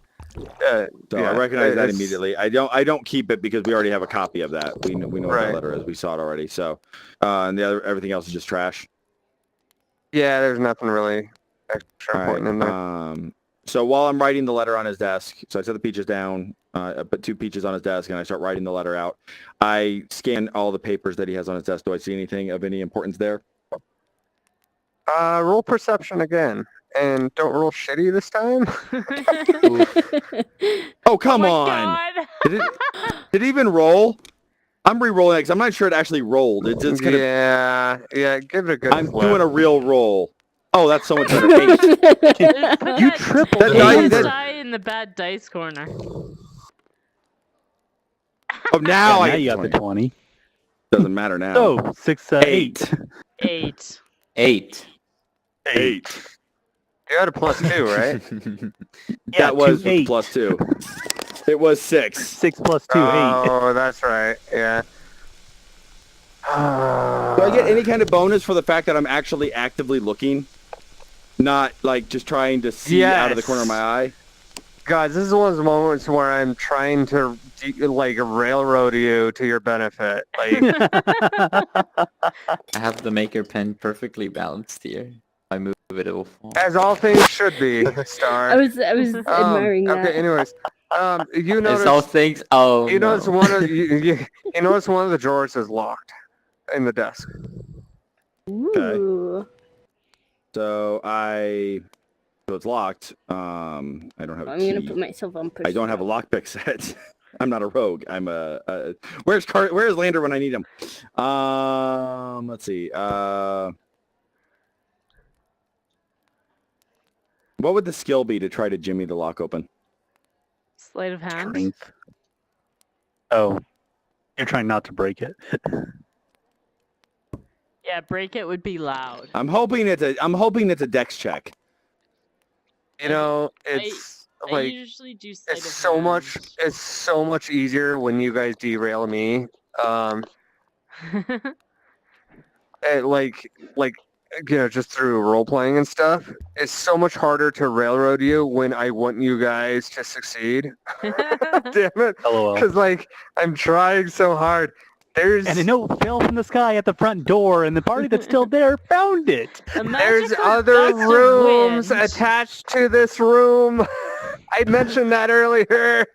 So So I recognize that immediately. I don't keep it because we already have a copy of that. We know what Right. that letter is. We saw it already. So, and everything else is just trash. Yeah, there's nothing really extra important in there. So while I'm writing the letter on his desk, so I set the peaches down. I put 2 peaches on his desk, and I start writing the letter out. I scan all the papers that he has on his desk. Do I see anything of any importance there? Roll perception again, and don't roll shitty this time. Oh, come my on! God. Did it even roll? I'm re-rolling it because I'm not sure it actually rolled. It's just kind of. Yeah, give it a good. I'm flip. doing a real roll. Oh, that's so much better. 8. Put You that tripled That it. die- die that- in the bad dice corner. Oh, now I now get you got 20. the 20. Doesn't matter now. Oh, 6, 8. 8. 8. 8. You had a +2, right? Yeah, That was 2, 8. +2. It was 6. 6 plus 2, 8. Oh, that's right. Yeah. Do I get any kind of bonus for the fact that I'm actually actively looking? Not like just trying to see out of the corner of my eye? Guys, this is one of those moments where I'm trying to railroad you to your benefit. Like, I have the maker pen perfectly balanced here. I move it, it will fall. as all things should be, Star. I was admiring that. Okay. Anyways, you It's all notice. things. Oh, You no. notice one of you notice one of the drawers is locked in the desk. Ooh. So it's locked. I don't have a I'm key. gonna put myself on push. I don't have a lockpick set. I'm not a rogue. I'm where's Lander when I need him? Let's see. What would the skill be to try to jimmy the lock open? Sleight of hand. Strength. Oh, you're trying not to break it. Yeah, break it would be loud. I'm hoping it's a dex check. You know, it's I like usually do sleight it's of so hand. much. It's so much easier when you guys derail me. Just through role playing and stuff. It's so much harder to railroad you when I want you guys to succeed. Damn it. LOL. Because I'm trying so hard. There's And a note fell from the sky at the front door, and the party that's still there found it. A there's magical other gust of rooms wind. attached to this room. I mentioned that earlier.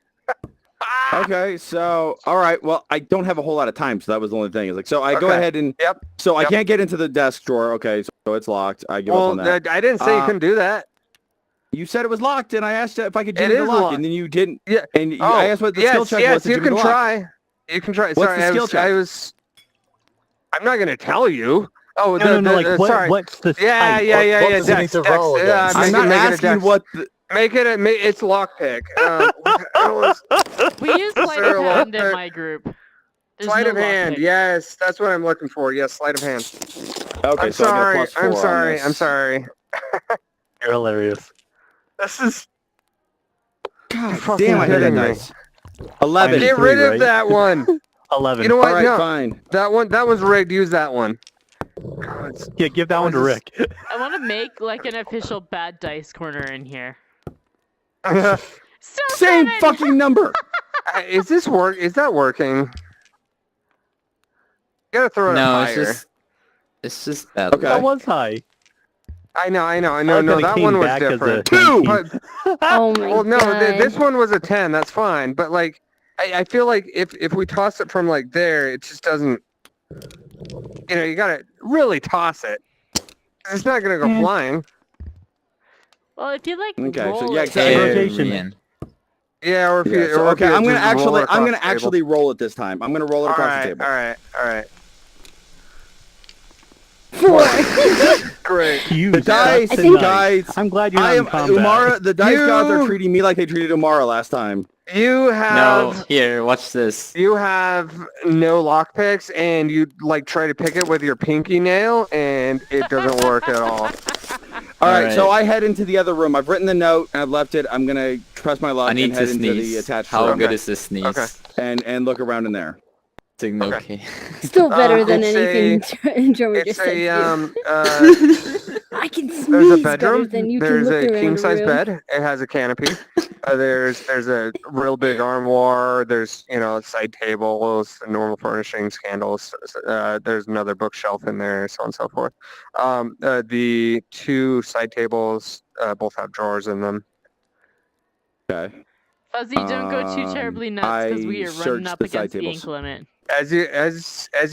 Okay, so all right. Well, I don't have a whole lot of time, so that was the only thing. Is like, so I go Okay. ahead and Yep. So I Yep. can't get into the desk drawer. Okay, so it's locked. I give up Well, on that. I didn't say you couldn't do that. You said it was locked, and I asked if I could It give you the is lock, locked. and then you didn't. Yeah. And I asked what the skill check was. Yes, to you give me can the lock. try. You can try. What's Sorry, the skill check? I'm not going to tell you. Oh, No, like, sorry. what's the Yeah, type? yeah. What does he need to roll against? I'm not asking what. Make it it's lockpick. We use sleight there of a hand in lockpick? my group. There's Sleight no of hand. lockpick. Yes, that's what I'm looking for. Yes, sleight of hand. Okay, I'm so sorry. I get a +4 I'm on sorry. this. I'm sorry. You're hilarious. This is. God fucking damn, I hit that kidding me. dice. 11. Get Three, rid of right? that one. 11. You know All what? right, No, fine. that was rigged. Use that one. Yeah, give that one to Rick. I want to make like an official bad dice corner in here. Still Same 7! fucking number. Is this work? Is that working? You gotta throw it No, up higher. it's just that. Okay. That was high. I know. like No, that it that came one was back as a different. 2. But Oh my well, no, god. this one was a 10. That's fine. But like, I feel like if we toss it from like there, it just doesn't. You know, you gotta really toss it. It's not gonna go flying. Well, if you like Okay, so roll yeah, it, exactly. Rotation. Man. Yeah, or if you. Yeah, so, or if okay, you I'm gonna just roll it actually, I'm across gonna the table. actually roll it this time. I'm gonna roll it All across right, the table. all right. 4. Great. You The dice, I think- guys. I'm glad you're I not in am combat. Umara. The dice gods are You- treating me like they treated Umara last time. You No, have. here, watch this. You have no lockpicks, and you like try to pick it with your pinky nail, and it doesn't work at all. All right, so Alright. I head into the other room. I've written the note and I've left it. I'm gonna press my luck I need and to head into the sneeze. attached How room good is this sneeze? Okay. and look around in there. Signal Okay. okay. Still better than it's anything Drummer It's just said. a to you. I can sneeze there's a better bedroom. than you There's can look a around king size room. bed. It has a canopy. There's a real big armoire. There's side tables, normal furnishings, candles. There's another bookshelf in there, so on and so forth. The 2 side tables both have drawers in them. Okay. Fuzzy, don't go too terribly nuts because we I are running searched up the side against the tables. ink limit. As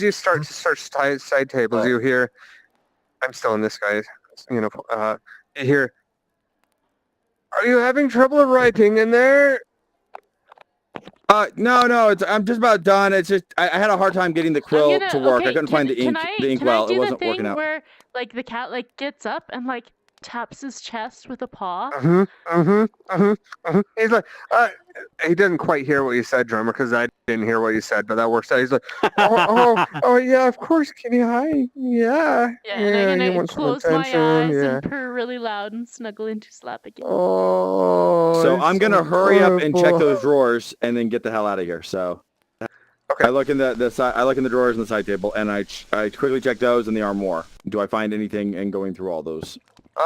you start to search side tables, you hear. I'm still in this guy's uniform. You hear. Are you having trouble writing in there? No, I'm just about done. It's just I had a hard time getting the quill to work. I couldn't find the ink. The inkwell. It wasn't Can I do the working thing out. where like the cat like gets up and like taps his chest with a paw? He's like, he doesn't quite hear what you said, drummer, because I didn't hear what you said, but that works out. He's like, oh, yeah, of course, Kitty, hi, yeah, Yeah, and you I want some close my attention, eyes yeah. and purr really loud and snuggle into slap again. Oh, So it's I'm gonna so hurry up and check adorable. those drawers and then get the hell out of here. So Okay. I look in the side. I look in the drawers and the side table, and I quickly check those and the armoire. Do I find anything in going through all those?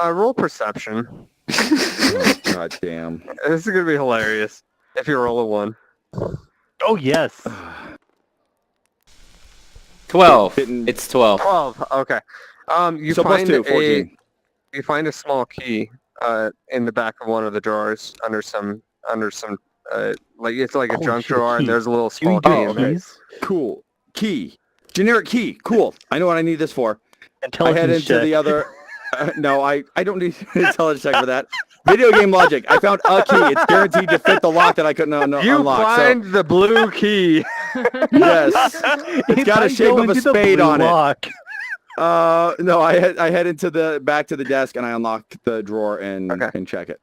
Roll perception. Oh, God damn. This is gonna be hilarious if you roll a 1. Oh, yes. 12. Didn't- It's 12. 12. Okay. You So plus find 2, 14. you find a small key in the back of one of the drawers under some like it's like a Oh, junk shit, drawer, and key. there's a little Do you small do key in there. keys? Cool. Key. Generic key. Cool. I know what I need this for. I head Intelligence into check. the other. No, I don't need an intelligence check for that. Video game logic. I found a key. It's guaranteed to fit the lock that I couldn't You unlock. find the blue key. So, yes. It's got a shape of a spade on it. Lock. No, I head into back to the desk and I unlock the drawer and check it.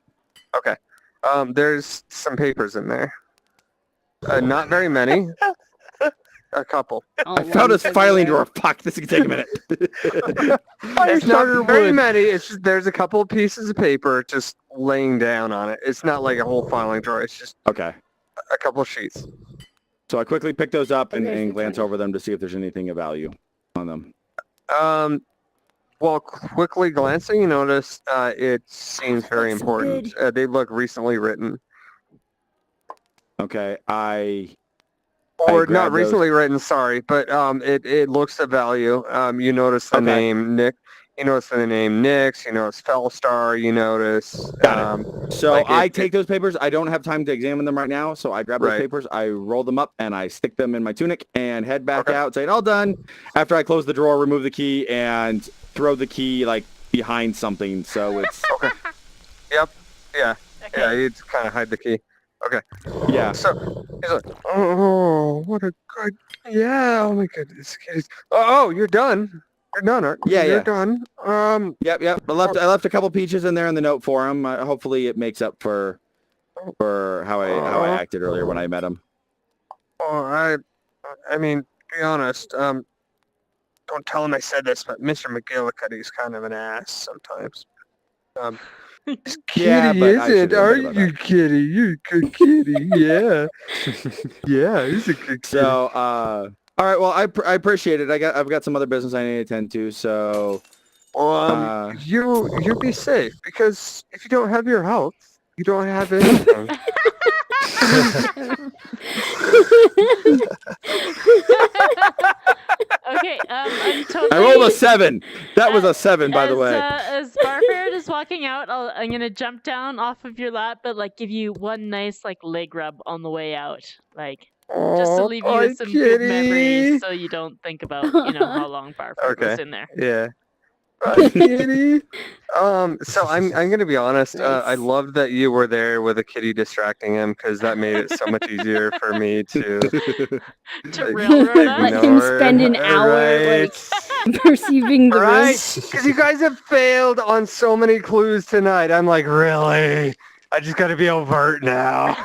Okay. There's some papers in there. Not very many. A couple. I found a filing drawer. Fuck, this is gonna take a minute. It's not very many. It's just there's a couple of pieces of paper just laying down on it. It's not like a whole filing drawer. It's just Okay. a couple of sheets. So I quickly pick those up and Okay, glance fine. over them to see if there's anything of value on them. Well, quickly glancing, you notice it seems very Looks important. They look recently written. Okay, I Or not grabbed those. recently written, sorry, but it looks of value. You notice the Okay. name Nick. You notice the name Nix. You notice Fellstar. You notice. Got it. So like I take those papers. I don't have time to examine them right now, so I grab those Right. papers, I roll them up, and I stick them in my tunic and head back Okay. out, saying, all done. After I close the drawer, remove the key, and throw the key, like, behind something, so it's... Okay. Yep. Yeah. Okay. Yeah. You kind of hide the key. Okay. Yeah. So he's like, oh, what a good. Yeah. Oh my goodness. Oh, you're done. You're done, aren't you? Yeah, You're yeah. done. Yep. I left a couple peaches in there in the note for him. Hopefully it makes up for how I acted earlier when I met him. Oh, I mean, be honest. Don't tell him I said this, but Mr. McGillicuddy's kind of an ass sometimes. Kitty Yeah, but I isn't, should've are known about you, Kitty? You're a good kitty, yeah. Yeah, he's a good kitty. So, all right. Well, I appreciate it. I've got some other business I need to attend to. So, you be safe, because if you don't have your health, you don't have anything. Okay, I'm totally... I rolled a 7. That was a 7, by the way. As Barford is walking out, I'm gonna jump down off of your lap, but like give you one nice like leg rub on the way out, like just to leave you with some good memories, so you don't think about how long Barford was in there. Yeah. Bye, kitty. So I'm gonna be honest. I Nice. loved that you were there with a kitty distracting him, because that made it so much easier for me to To like, railroad Let us. him spend an hour, like, perceiving the right? risk. Because you guys have failed on so many clues tonight. I'm like, really? I just got to be overt now.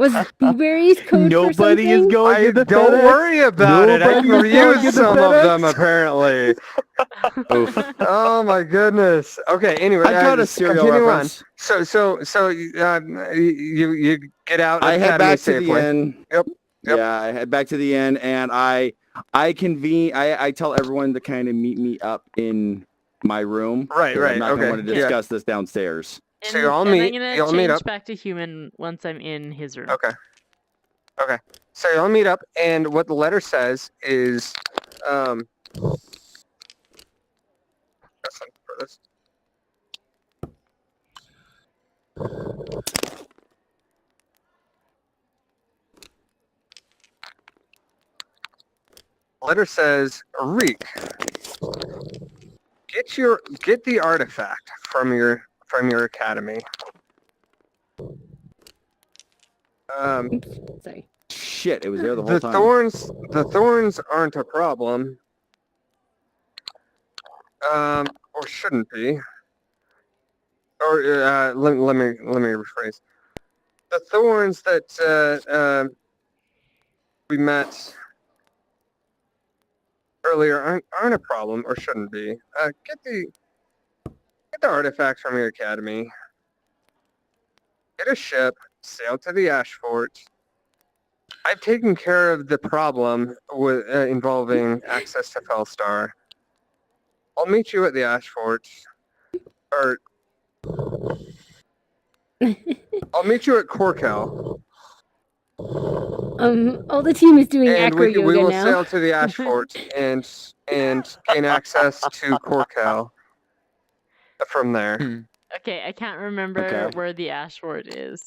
Was Blueberry's code for Nobody is something? going to the Don't FedEx. worry about it. I can Nobody's going to reuse the some of FedEx. them apparently. Oof. Oh my goodness. Okay. Anyway, I got a just serial continue reference. on. So you get out. I of head Academy back to safely. the inn. Yep. Yeah, I head back to the inn, and I convene. I tell everyone to kind of meet me up in my room. Right. 'cause I'm not Okay. gonna want to Yeah. discuss this downstairs. So you all and meet- I'm gonna you all meet change up. back to human once I'm in his room. Okay. So you'll meet up, and what the letter says is, listen for this. Letter says, Reek, get the artifact from your academy. Sorry. Shit, it was there the whole time. The thorns aren't a problem. Or shouldn't be. Or let me rephrase. The thorns that we met earlier aren't a problem, or shouldn't be. Get the artifact from your academy. Get a ship, sail to the Ash Fort. I've taken care of the problem with involving access to Fellstar. I'll meet you at the Ash Fort, or I'll meet you at Corkel, All the team is doing and acro we yoga will now. sail to the Ash Fort and gain access to Corkel from there. Okay, I can't remember Okay. where the Ash Fort is.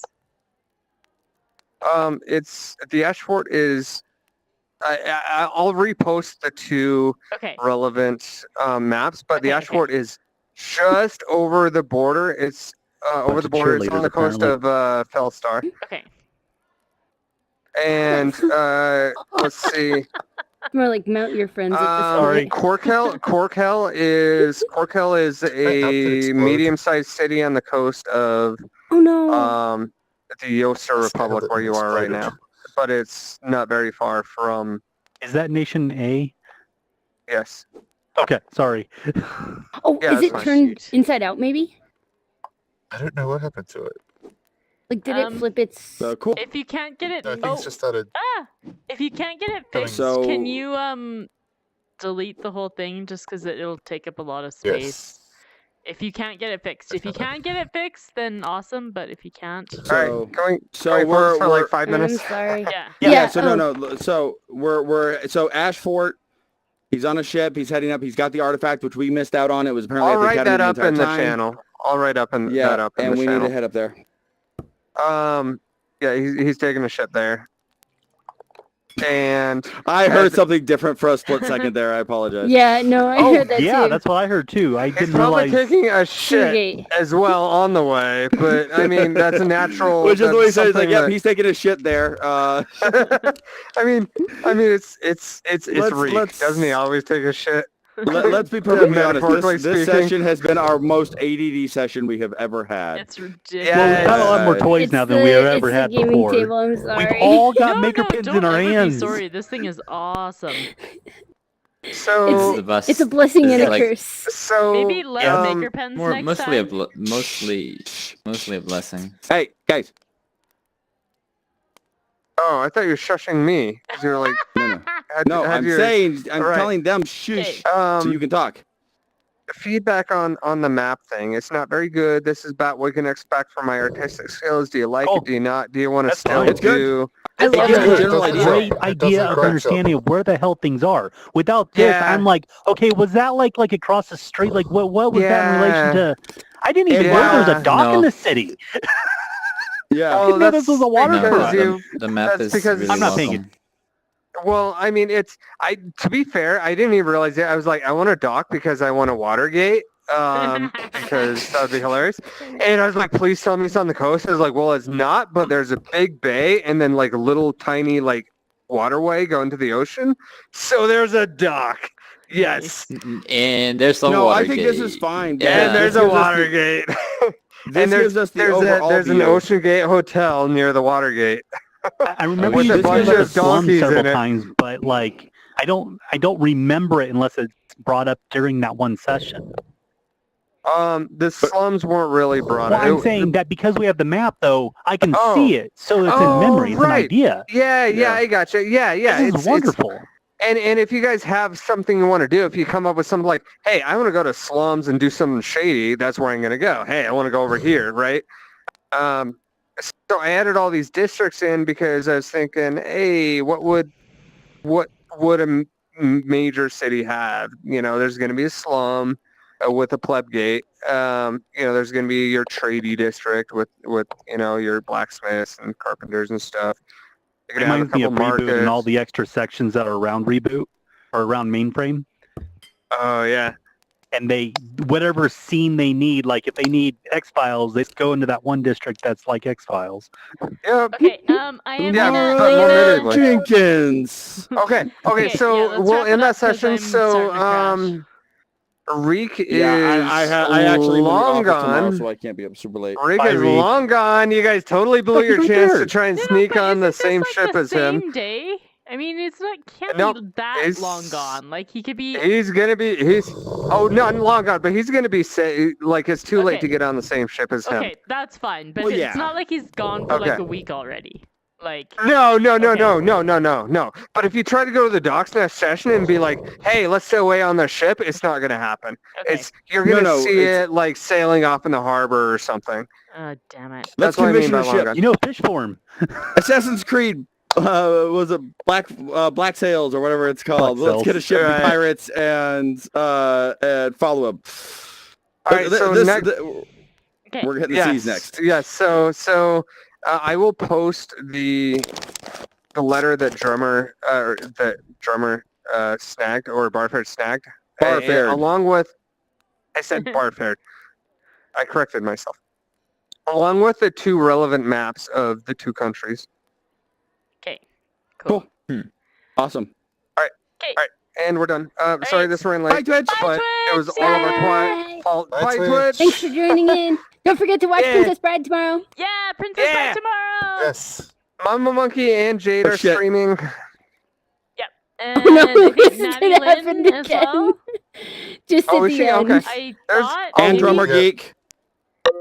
It's the Ash Fort is. I'll repost the two Okay. relevant maps, but the Okay, Ash okay. Fort is just over the border. It's over Bunch the of border. It's on the cheerleaders, coast apparently. of Fellstar. Okay. And let's see. More like mount your friends at this Sorry. point. Corkel is a explode. medium-sized city on the coast of Oh no. the Yoster Let's nail Republic it where and you are right explode it. now. But it's not very far from. Is that nation A? Yes. Okay, sorry. Oh, yeah, is it that's fine. turned Shoot. inside out maybe? I don't know what happened to it. Like, did it Um, flip its... So cool. If you can't get it, I think it's just started. if you can't get it Coming. fixed, So- can you delete the whole thing just because it'll take up a lot of space? Yes. If you can't get it fixed. If you can't get it fixed, then awesome. But if you can't, All right, can So we focus for like we're 5 I'm minutes? sorry. yeah. yeah. So oh. no. So we're so Ash Fort. He's on a ship. He's heading up. He's got the artifact, which we missed out on. It was apparently I'll at the write academy that up entire in the time. channel. I'll write up in Yeah, that up in and the we channel. need to head up there. Yeah, he's taking a ship there. And I heard something different for a split second there. I apologize. Yeah, no, I Oh, heard that yeah, too. that's what I heard too. I he's didn't probably realize. taking a shit Shoegate. as well on the way. But I mean, that's a natural. Which is what he that's said. He's like, something "Yep, that- he's taking a shit there." I mean, it's Reek. let's- Doesn't he always take a shit? Let's be perfectly honest. Metaphorically This speaking. session has been our most ADD session we have ever had. It's ridiculous. Well, we've got a lot more It's toys now than we have ever it's had the gaming before. table, I'm We've sorry. all got no, maker no, pins don't in our ever be hands. sorry. This thing is awesome. So It's the best. It's a blessing It's and a like curse. so Maybe less um, maker pens more next mostly a time. mostly a blessing. Hey, guys. Oh, I thought you were shushing me because you were like, No, I'm saying, I'm Right. telling them shush Okay. so you can talk. feedback on the map thing. It's not very good. This is about what you can expect from my artistic skills. Do you like Oh, it? Do you not? Do you want to that's still fine. It's good. do? I love gives it. you a general It's a idea. great It does idea a of great understanding of where the hell things are. Without this, Yeah. I'm like, okay, was that like across the street? Like, what was that in relation to? I didn't even know there was Yeah. a dock in No. the city. Yeah. Oh, didn't know this was a that's waterfront. because The map that's is because- really I'm not paying welcome. Well, I mean, to be fair, I didn't even realize it. I was like, I want a dock because I want a Watergate. Because that would be hilarious. And I was like, please tell me it's on the coast. I was like, well, it's not, but there's a big bay and then like a little tiny like waterway going to the ocean. So there's a dock. Yes. And there's some No, water I think this gate. is fine. Yeah. And there's This a gives us the- Watergate. This and gives us the there's overall there's an view. Ocean Gate Hotel near the Watergate. I remember With you a saying bunch about the of slum donkeys several in it. times, but like, I don't remember it unless it's brought up during that one session. The slums weren't really brought Well, I'm out. saying that because we have the map, though, I can Oh. see it, so it's Oh, in memory. It's right. an idea. Yeah, Yeah. I gotcha. Yeah. This is wonderful. And if you guys have something you want to do, if you come up with something like, hey, I want to go to slums and do something shady, that's where I'm going to go. Hey, I want to go over here, right? So I added all these districts in because I was thinking, hey, what would a major city have? You know, there's going to be a slum with a pleb gate. There's going to be your tradie district with your blacksmiths and carpenters and stuff. You're gonna have a Reminds me of couple Reboot and all markets. the extra sections that are around Reboot or around Mainframe. Oh yeah. And whatever scene they need, like if they need X-Files, they just go into that one district that's like X-Files. Yep. Okay, I am Yeah, gonna. but more immediately. Jenkins. Okay. Okay, So yeah, let's we'll wrap it end that up 'cause session. I'm So starting to Reek is Yeah, I actually moved long office tomorrow, gone. so I can't be up super late. Rick Bye, is Reek. long gone. You guys totally blew But your he's right chance there. to try and No, sneak but on the isn't same this, ship like, as the him. same day? I mean, it's not can't Nope, be that it's- long gone. Like he could be. He's not long gone, but he's gonna be like it's too late Okay. to get on the same ship as him. Okay, that's fine, but Well, it's yeah. not like he's gone for like Okay. a week already. Like. No. Okay. But if you try to go to the docks next session and be like, "Hey, let's stay away on the ship," it's not gonna happen. Okay. You're gonna No, see it's- it like sailing off in the harbor or something. Oh damn it. Let's That's what I mean commission by a long ship. gone. You know, fish form. Assassin's Creed was it Black Sails or whatever it's called. Black Let's get a Sails. ship of Right. pirates and follow up. All right, so next. Okay. We're hitting the seas next. Yes. So I will post the letter that drummer snagged or Barfared snagged. Barfared. Along with, I said Barfared. I corrected myself. Along with the two relevant maps of the two countries. Okay. Cool. Awesome. And we're done. Sorry this ran late. Bye, Twitch. But it was all of our Bye. fault. Bye, Bye, Twitch. Twitch. Thanks for joining in. Don't forget to watch Yeah. Princess Bride tomorrow. Yeah, Princess Yeah. Bride tomorrow. Yes. Mama Monkey and Jade Oh, are shit. streaming. And Oh, no, I think this is Natty gonna happen Lynn as again. well. Just Oh, at is the she? end. Okay. I There's- thought Oh, And maybe- Drummer Yeah. Geek.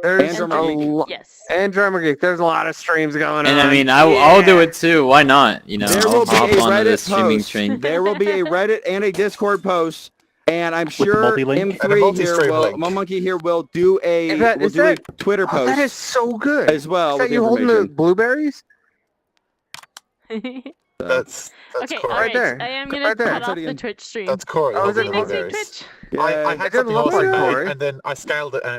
There's And Drummer Geek. Yes. And Drummer Geek. There's a lot of streams going And on. I mean, I'll do it too. Why not? You know, There I'll will be hop a onto the Reddit streaming post. train. There will be a Reddit and a Discord post, And I'm the sure multi-link? And a M3 here multi-stream will, link. Monkey here will do a Is that- Twitter Oh, post that is so good. as well Is that with you holding the information. blueberries? So, That's Okay, Corey. all right. there. I am gonna Right there. cut off Again. the Twitch stream. That's Corey. Oh, is holding it- the See you next week, blueberries. Twitch. I yeah, had didn't something look else like I made, Corey. and then I scaled it, and